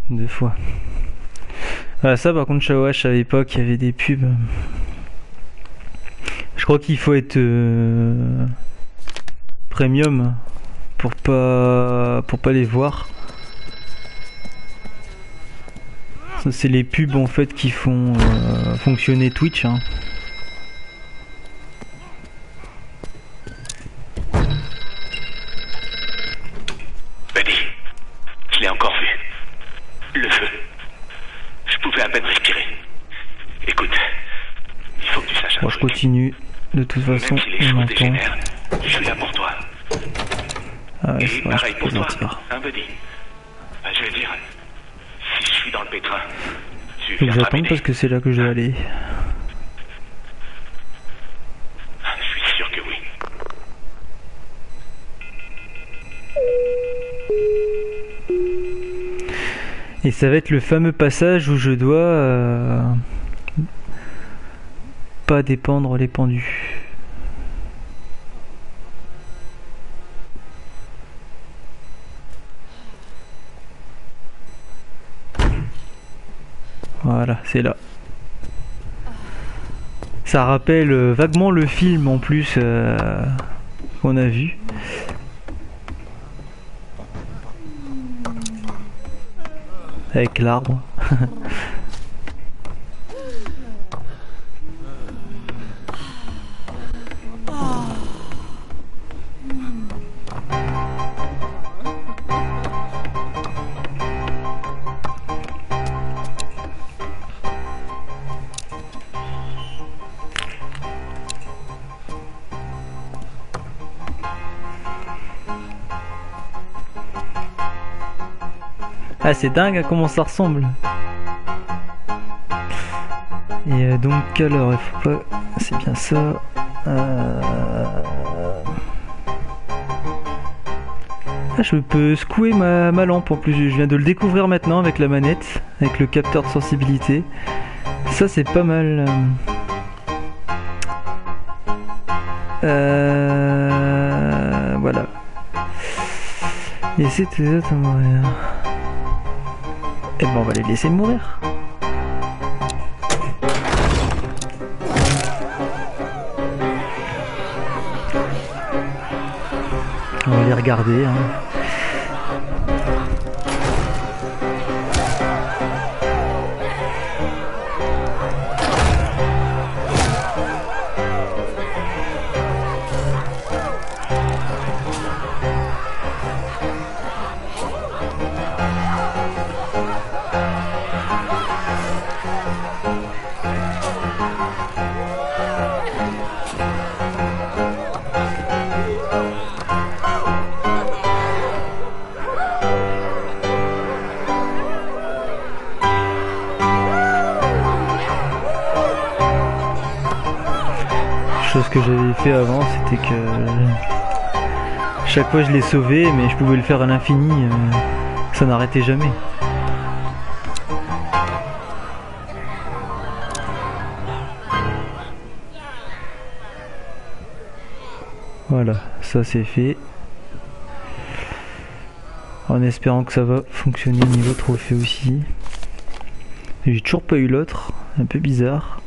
S1: Deux fois. Voilà, ça par contre, Shawash à l'époque, il y avait des pubs. Je crois qu'il faut être premium pour pas les voir. Ça, c'est les pubs en fait qui font fonctionner Twitch. Hein.
S6: Buddy, je l'ai encore vu. Le feu. Je pouvais à peine respirer. Écoute, il faut que tu saches un
S1: Bon, je
S6: truc.
S1: continue. De toute façon,
S6: Même si les
S1: on
S6: choses
S1: m'entend.
S6: dégénèrent, je suis là pour toi.
S1: Ah ouais,
S6: Et
S1: c'est vrai,
S6: pareil
S1: je
S6: pour
S1: peux
S6: toi,
S1: mentir.
S6: hein, Buddy. Je veux dire, si je suis dans le pétrin, tu
S1: Faut que
S6: viendras
S1: j'attende
S6: m'aider.
S1: parce que c'est là que je dois aller.
S6: Je suis sûr que oui.
S1: Et ça va être le fameux passage où je dois pas dépendre les pendus. Voilà, c'est là. Ça rappelle vaguement le film en plus qu'on a vu. Avec l'arbre. Ah, c'est dingue à comment ça ressemble. Et donc alors il faut pas... C'est bien ça. Ah, je peux secouer ma lampe en plus. Je viens de le découvrir maintenant avec la manette, avec le capteur de sensibilité. Ça c'est pas mal. Voilà. Et c'est les autres à mourir. Et ben on va les laisser mourir. On va les regarder. Hein. Chose que j'avais fait avant, c'était que chaque fois je les sauvais, mais je pouvais le faire à l'infini, ça n'arrêtait jamais. Voilà, ça c'est fait. En espérant que ça va fonctionner niveau trophée aussi. J'ai toujours pas eu l'autre, un peu bizarre.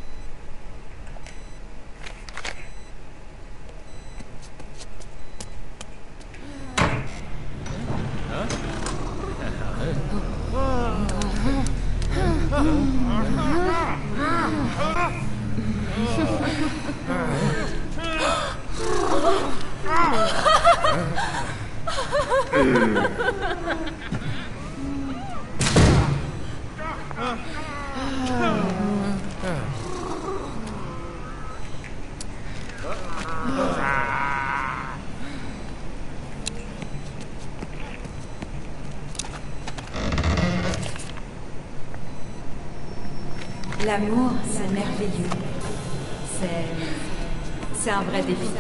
S4: L'amour, c'est merveilleux. C'est un vrai défi.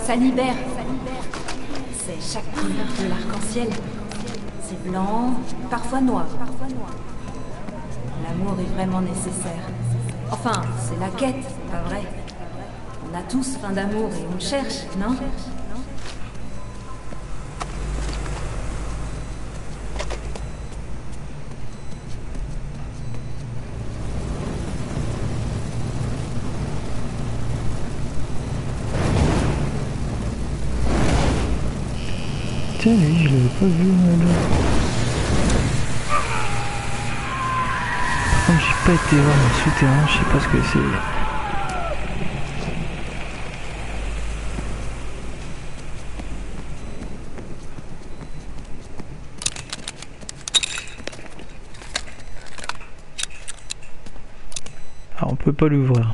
S4: Ça libère. C'est chaque couleur de l'arc-en-ciel. C'est blanc, parfois noir. L'amour est vraiment nécessaire. Enfin, c'est la quête, pas vrai? On a tous faim d'amour et on le cherche, non?
S1: Tiens, lui, je l'avais pas vu. Par contre, j'ai pas été voir le souterrain, je sais pas ce que c'est. Ah, on peut pas l'ouvrir.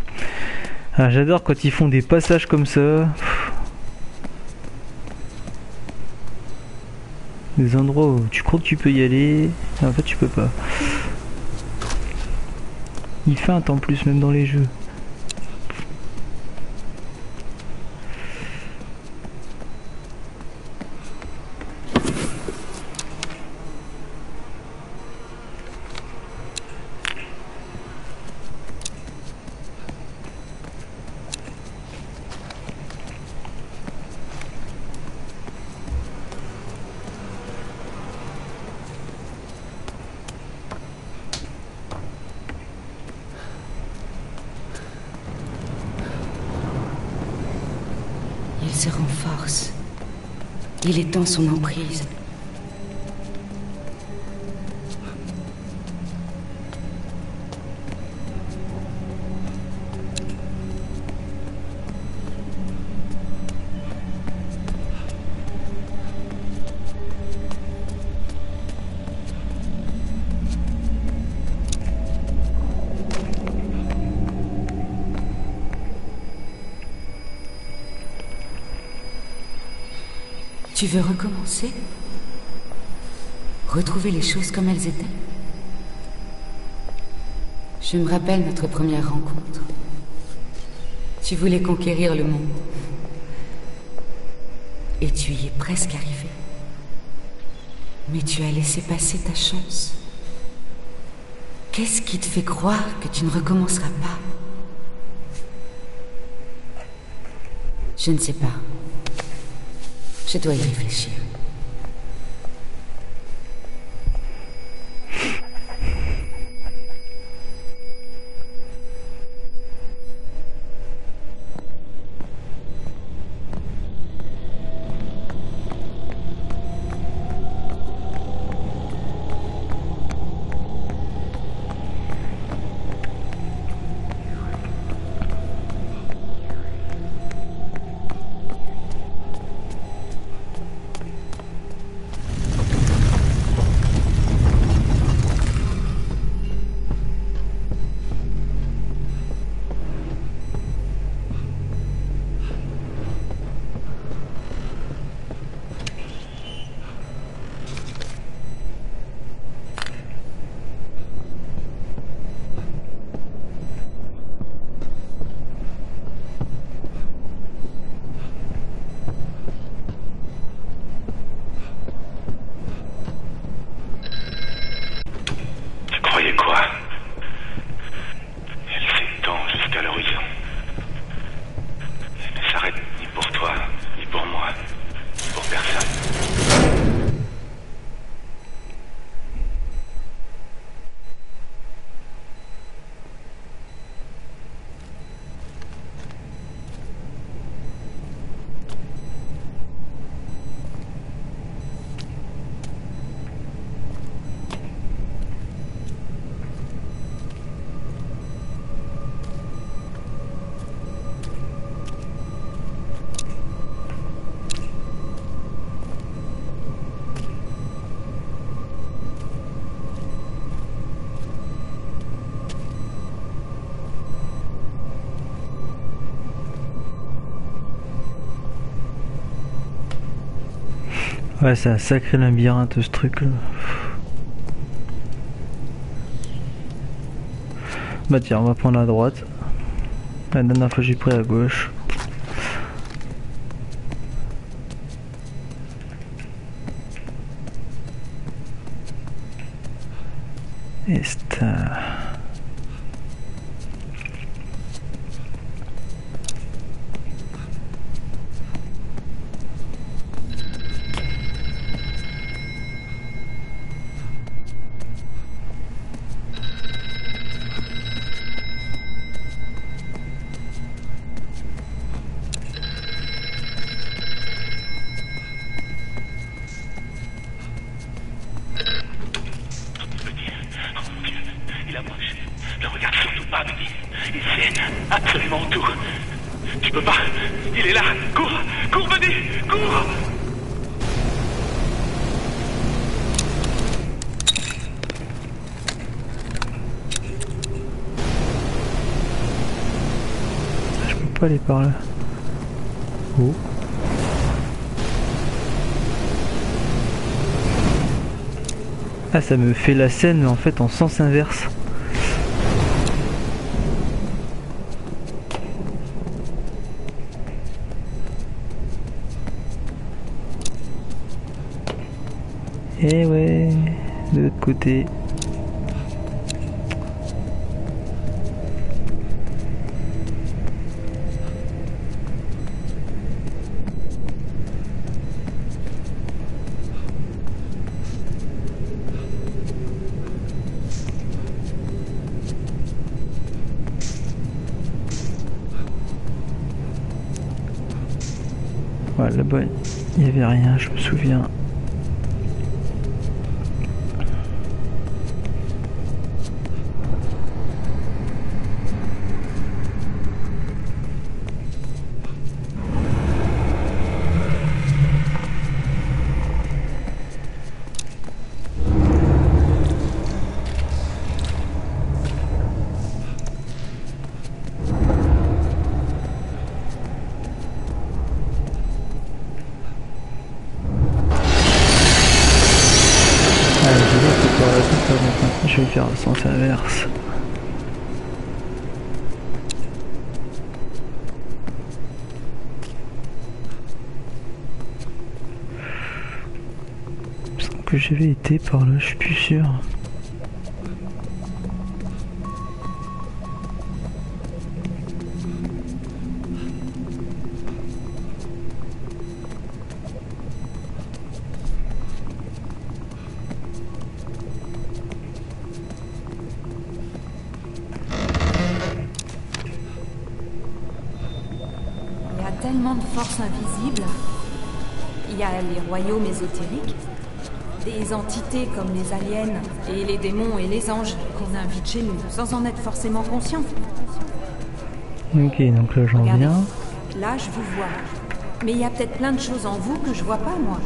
S1: Ah, j'adore quand ils font des passages comme ça. Des endroits où tu crois que tu peux y aller, et en fait tu peux pas. Il feinte en plus même dans les jeux.
S5: Il se renforce. Il étend son emprise. Tu veux recommencer? Retrouver les choses comme elles étaient? Je me rappelle notre première rencontre. Tu voulais conquérir le monde. Et tu y es presque arrivé. Mais tu as laissé passer ta chance. Qu'est-ce qui te fait croire que tu ne recommenceras pas? Je ne sais pas. Je dois y réfléchir.
S1: Ouais, c'est un sacré labyrinthe ce truc là. Bah tiens, on va prendre à droite. La dernière fois j'ai pris à gauche. Esta.
S6: Absolument tout. Tu peux pas. Il est là. Cours. Cours, Buddy. Cours.
S1: Je peux pas aller par là. Oh. Ah, ça me fait la scène en fait en sens inverse. Et ouais, de l'autre côté. Ouais, là-bas, il n'y avait rien, je me souviens. Je vais faire le sens inverse. Il me semble que j'avais été par là, je suis plus sûr.
S4: Tellement de forces invisibles. Il y a les royaumes ésotériques, des entités comme les aliens et les démons et les anges qu'on invite chez nous sans en être forcément conscient.
S1: Ok, donc là j'en viens.
S4: Là je vous vois, mais il y a peut-être plein de choses en vous que je vois pas moi.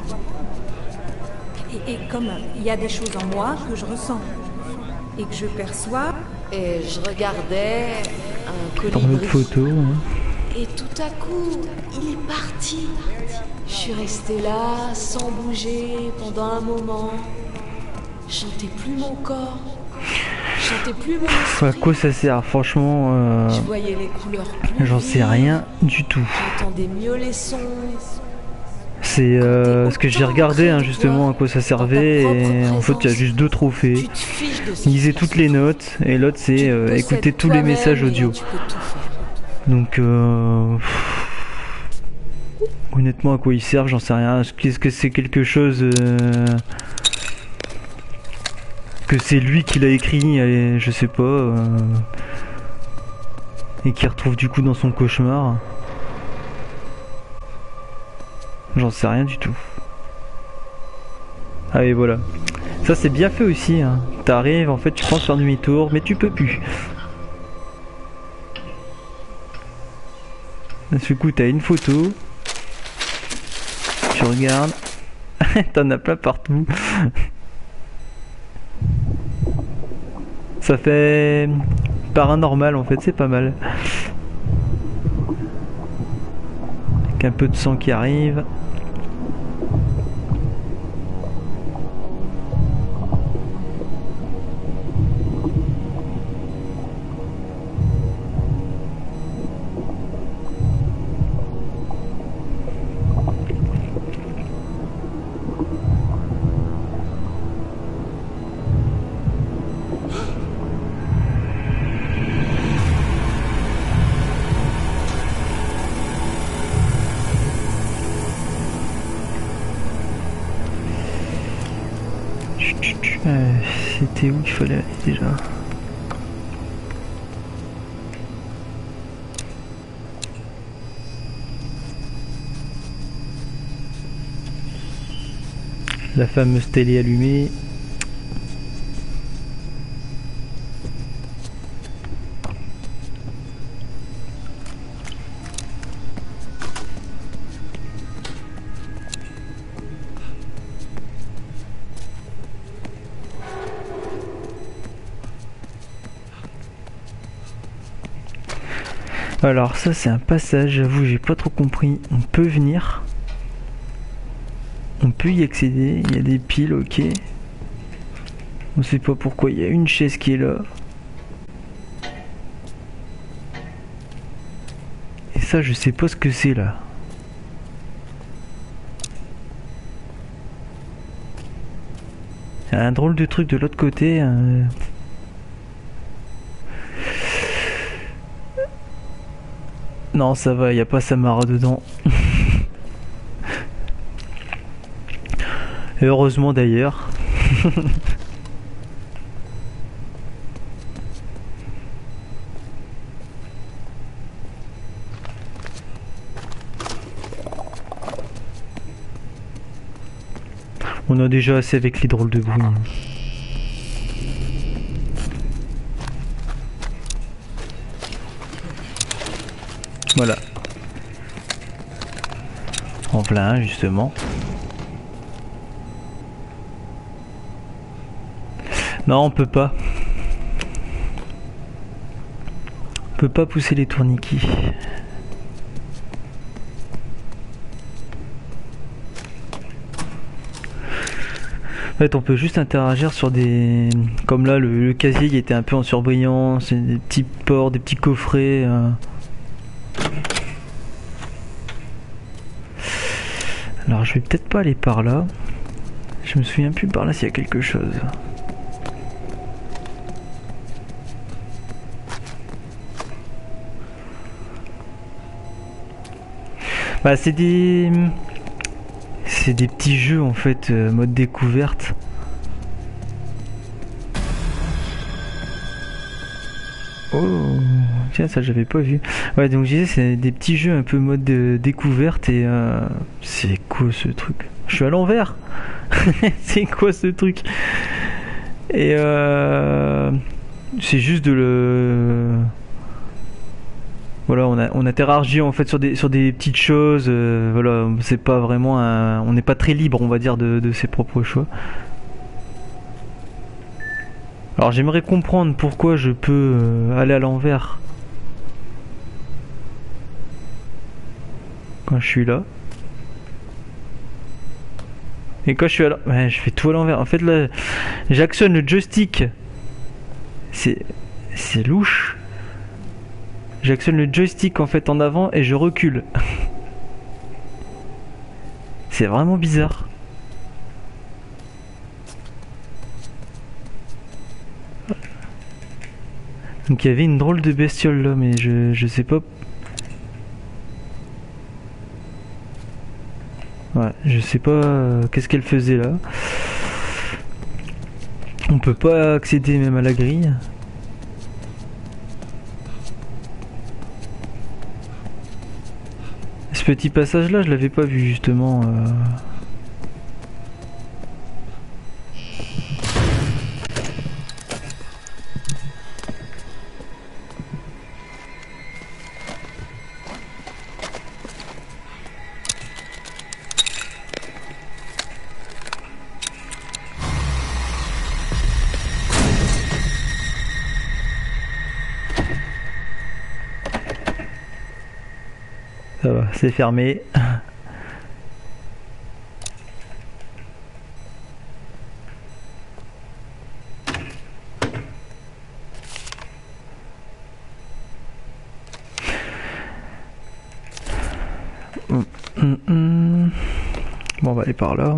S4: Et comme il y a des choses en moi que je ressens et que je perçois.
S3: Et je regardais un
S1: Dans notre
S3: colibri.
S1: photo. Hein.
S3: Et tout à coup, il est parti. Je suis restée là, sans bouger, pendant un moment. Je sentais plus mon corps. Je sentais plus mon esprit.
S1: À quoi ça sert? Franchement,
S3: Je voyais les couleurs plus
S1: j'en sais
S3: vives.
S1: rien du tout.
S3: J'entendais mieux les sons.
S1: C'est ce que j'ai regardé hein, justement à quoi ça servait et en fait il y a juste deux trophées.
S3: Tu te fiches de cette
S1: Liser toutes les notes et l'autre c'est
S3: Tu te
S1: écouter
S3: possèdes
S1: tous les
S3: toi-même
S1: messages
S3: et
S1: audio.
S3: tu peux tout faire.
S1: Donc honnêtement à quoi ils servent j'en sais rien. Est-ce que c'est quelque chose que c'est lui qui l'a écrit, allez, je sais pas et qui retrouve du coup dans son cauchemar. J'en sais rien du tout. Ah et voilà. Ça c'est bien fait aussi hein. T'arrives en fait tu penses faire demi-tour mais tu peux plus. Du coup t'as une photo. Tu regardes. T'en as plein partout. Ça fait paranormal en fait, c'est pas mal. Avec un peu de sang qui arrive. C'était où il fallait aller déjà? La fameuse télé allumée. Alors ça c'est un passage, j'avoue j'ai pas trop compris. On peut venir. On peut y accéder, il y a des piles, ok. On sait pas pourquoi il y a une chaise qui est là. Et ça, je sais pas ce que c'est là. Il y a un drôle de truc de l'autre côté. Non, ça va, il n'y a pas Samara dedans. Et heureusement d'ailleurs. On a déjà assez avec les drôles de bruit. Voilà. En plein, justement. Non, on peut pas. On peut pas pousser les tourniquets. En fait, on peut juste interagir sur des... Comme là, le casier il était un peu en surbrillance, des petits ports, des petits coffrets. Alors, je vais peut-être pas aller par là. Je me souviens plus par là s'il y a quelque chose. Bah, c'est des petits jeux en fait, mode découverte. Oh, tiens, ça j'avais pas vu. Ouais, donc je disais, c'est des petits jeux un peu mode découverte et c'est quoi ce truc? Je suis à l'envers. C'est quoi ce truc? Et c'est juste de le... Voilà, on interagit en fait sur des petites choses. Voilà, c'est pas vraiment on n'est pas très libre, on va dire, de ses propres choix. Alors j'aimerais comprendre pourquoi je peux aller à l'envers quand je suis là. Et quand je suis à l'envers, ouais, je fais tout à l'envers. En fait là, j'actionne le joystick. C'est louche. J'actionne le joystick en fait en avant et je recule. C'est vraiment bizarre. Donc il y avait une drôle de bestiole là, mais je sais pas. Ouais, je sais pas qu'est-ce qu'elle faisait là. On peut pas accéder même à la grille. Ce petit passage là, je l'avais pas vu justement. Ça va, c'est fermé. Bon, on va aller par là.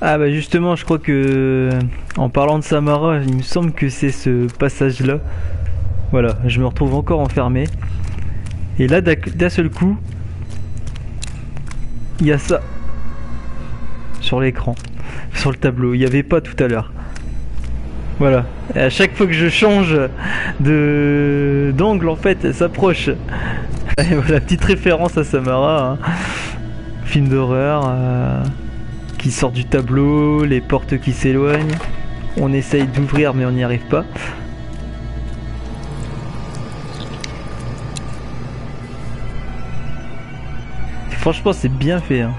S1: Ah bah justement, je crois que en parlant de Samara, il me semble que c'est ce passage-là. Voilà, je me retrouve encore enfermé. Et là, d'un seul coup, il y a ça sur l'écran, sur le tableau. Il n'y avait pas tout à l'heure. Voilà. Et à chaque fois que je change d'angle, en fait, elle s'approche. Et voilà, petite référence à Samara, hein. Film d'horreur qui sort du tableau, les portes qui s'éloignent. On essaye d'ouvrir, mais on n'y arrive pas. Franchement, c'est bien fait, hein.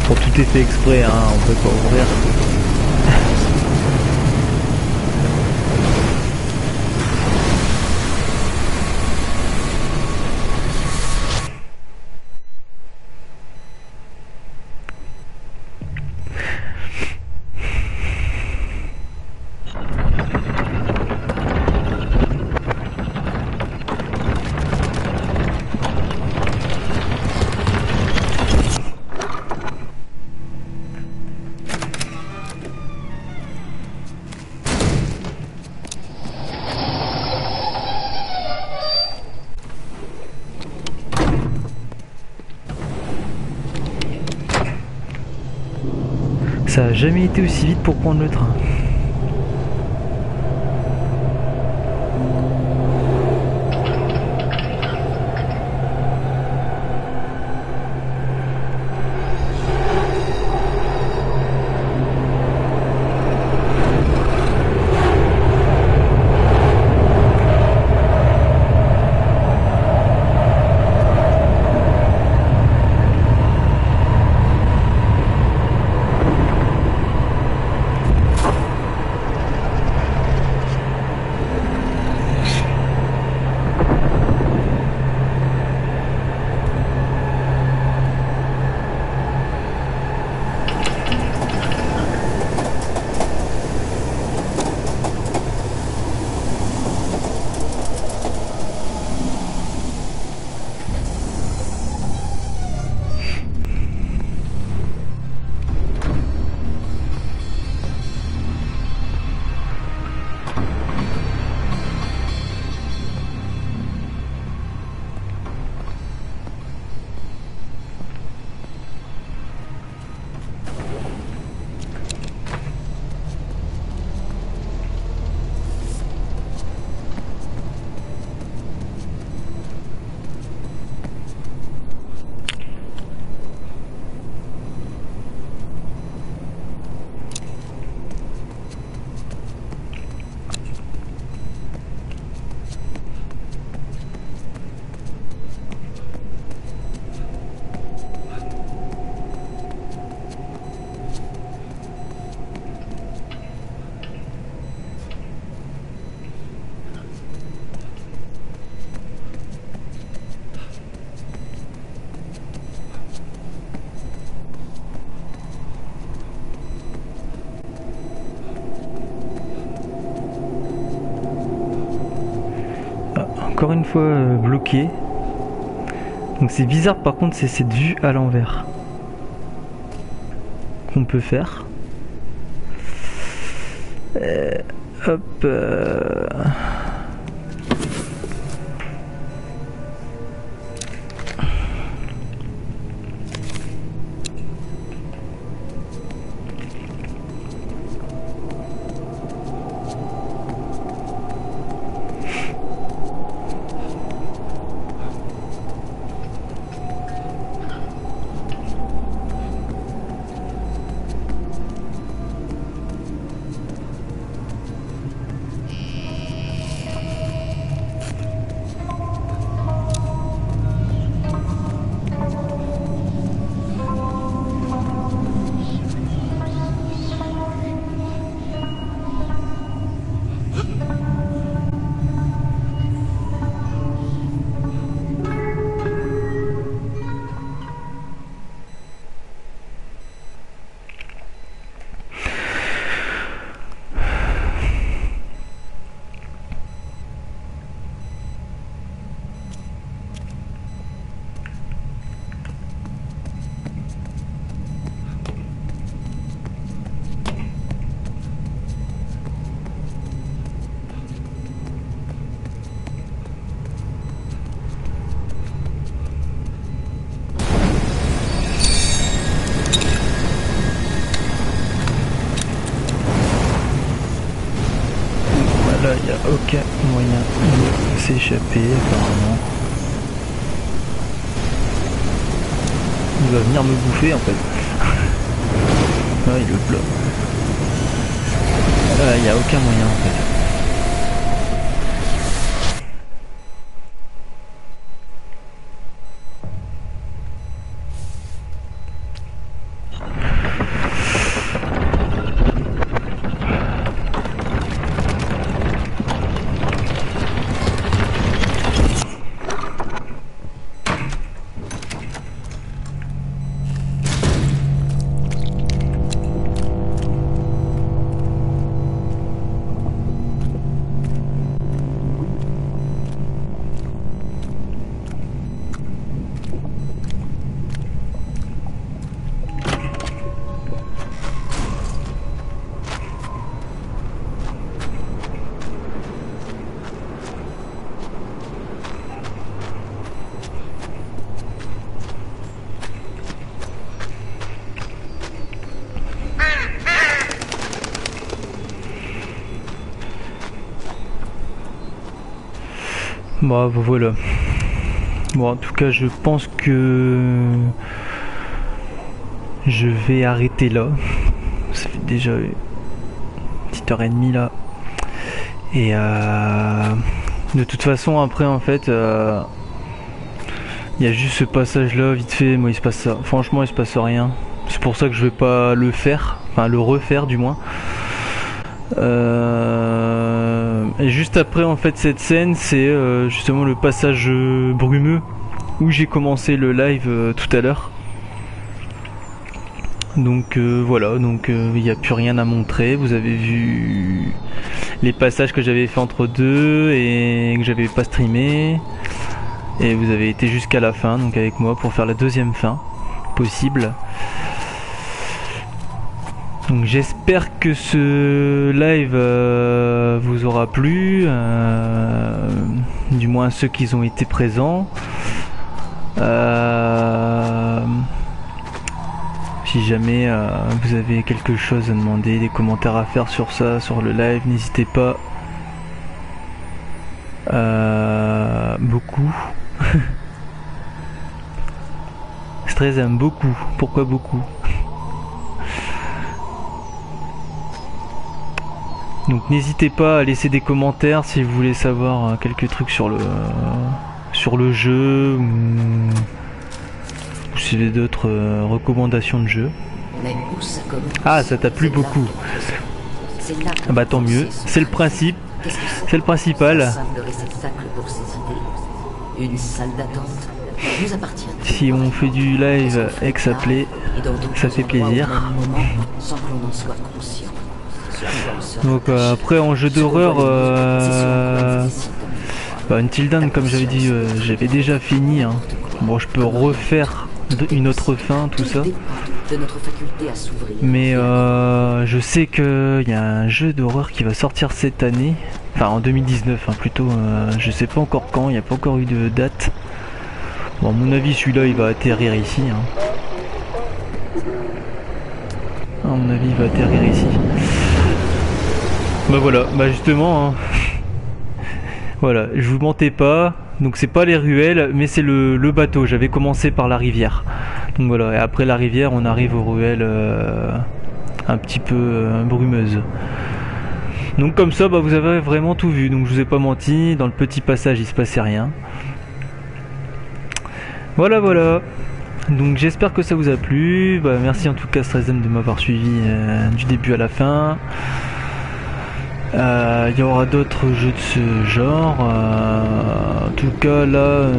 S1: Bon, tout est fait exprès, hein, on peut pas ouvrir. Ça a jamais été aussi vite pour prendre le train. Encore une fois bloqué. Donc c'est bizarre, par contre c'est cette vue à l'envers qu'on peut faire. Hop. a aucun moyen de s'échapper apparemment. Il va venir me bouffer en fait. Ah, il le bloque. Il n'y a aucun moyen en fait. Bon, voilà. Bon, en tout cas, je pense que je vais arrêter là. Ça fait déjà une petite heure et demie là. Et de toute façon, après, en fait, il y a juste ce passage là, vite fait. Moi, il se passe ça. Franchement, il se passe rien. C'est pour ça que je vais pas le faire, enfin le refaire du moins. Et juste après en fait cette scène, c'est justement le passage brumeux où j'ai commencé le live tout à l'heure. Donc voilà, donc il n'y a plus rien à montrer. Vous avez vu les passages que j'avais fait entre deux et que j'avais pas streamé. Et vous avez été jusqu'à la fin, donc avec moi pour faire la deuxième fin possible. Donc j'espère que ce live vous aura plu, du moins ceux qui ont été présents. Si jamais vous avez quelque chose à demander, des commentaires à faire sur ça, sur le live, n'hésitez pas. Beaucoup. Stress aime beaucoup. Pourquoi beaucoup? Donc n'hésitez pas à laisser des commentaires si vous voulez savoir quelques trucs sur le jeu ou si vous avez d'autres recommandations de jeu. Ah, ça t'a plu beaucoup. Ah bah tant mieux, c'est le principe, c'est le principal. Si on fait du live avec sa play, ça fait plaisir. Donc après en jeu d'horreur, Until Dawn, comme j'avais dit, j'avais déjà fini. Hein. Bon, je peux refaire une autre fin, tout ça. Mais je sais qu'il y a un jeu d'horreur qui va sortir cette année, enfin en 2019 hein, plutôt. Je sais pas encore quand, il n'y a pas encore eu de date. Bon, à mon avis, celui-là il va atterrir ici. Hein. À mon avis, il va atterrir ici. Bah voilà, bah justement, hein. Voilà, je vous mentais pas, donc c'est pas les ruelles, mais c'est le bateau. J'avais commencé par la rivière, donc voilà, et après la rivière, on arrive aux ruelles un petit peu brumeuses. Donc comme ça, bah vous avez vraiment tout vu. Donc je vous ai pas menti, dans le petit passage, il se passait rien. Voilà, voilà. Donc j'espère que ça vous a plu. Bah, merci en tout cas Stressden de m'avoir suivi du début à la fin. Il y aura d'autres jeux de ce genre. En tout cas là,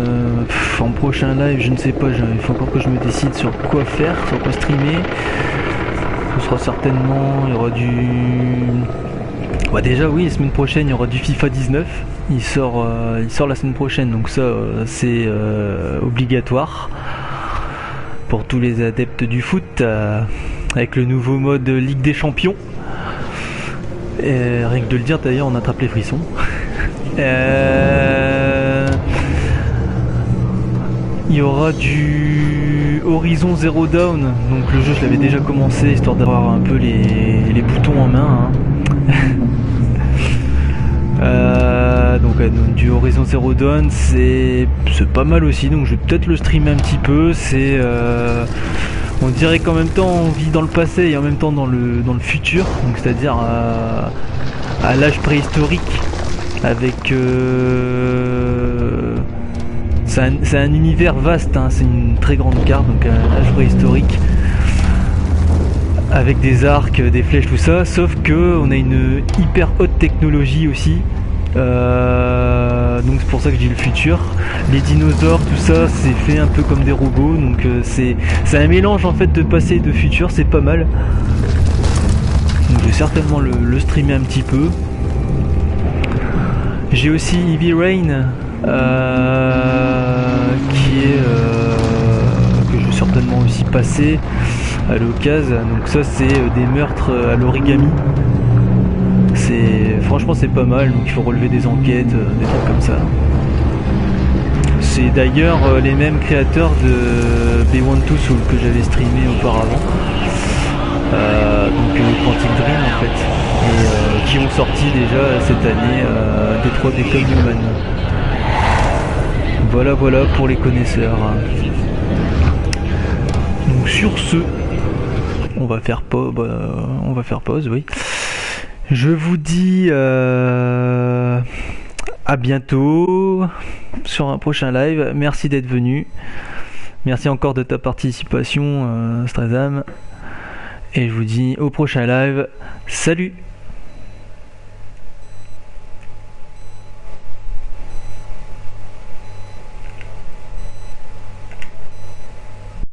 S1: en prochain live, je ne sais pas, il faut encore que je me décide sur quoi faire, sur quoi streamer. Ce sera certainement, il y aura du... Bah déjà oui, la semaine prochaine il y aura du FIFA 19. Il sort la semaine prochaine, donc ça c'est obligatoire pour tous les adeptes du foot, avec le nouveau mode Ligue des Champions. Et rien que de le dire d'ailleurs, on attrape les frissons. Il y aura du Horizon Zero Dawn, donc le jeu je l'avais déjà commencé histoire d'avoir un peu les boutons en main. Hein. voilà, donc du Horizon Zero Dawn, c'est pas mal aussi, donc je vais peut-être le streamer un petit peu. C'est on dirait qu'en même temps on vit dans le passé et en même temps dans le futur, donc c'est-à-dire à l'âge préhistorique, avec c'est un univers vaste, hein, c'est une très grande carte, donc un âge préhistorique avec des arcs, des flèches, tout ça, sauf que on a une hyper haute technologie aussi. Donc c'est pour ça que je dis le futur. Les dinosaures, tout ça, c'est fait un peu comme des robots, donc c'est un mélange en fait de passé et de futur, c'est pas mal. Donc je vais certainement le streamer un petit peu. J'ai aussi Heavy Rain, qui est que je vais certainement aussi passer à l'occasion. Donc ça c'est des meurtres à l'origami. Franchement c'est pas mal, donc il faut relever des enquêtes, des trucs comme ça. C'est d'ailleurs les mêmes créateurs de Beyond Two Souls que j'avais streamé auparavant, donc Quantic Dream en fait, et qui ont sorti déjà cette année Detroit Become Human. Voilà pour les connaisseurs. Donc sur ce, on va faire pause, oui. Je vous dis à bientôt sur un prochain live. Merci d'être venu. Merci encore de ta participation, Strazam. Et je vous dis au prochain live. Salut!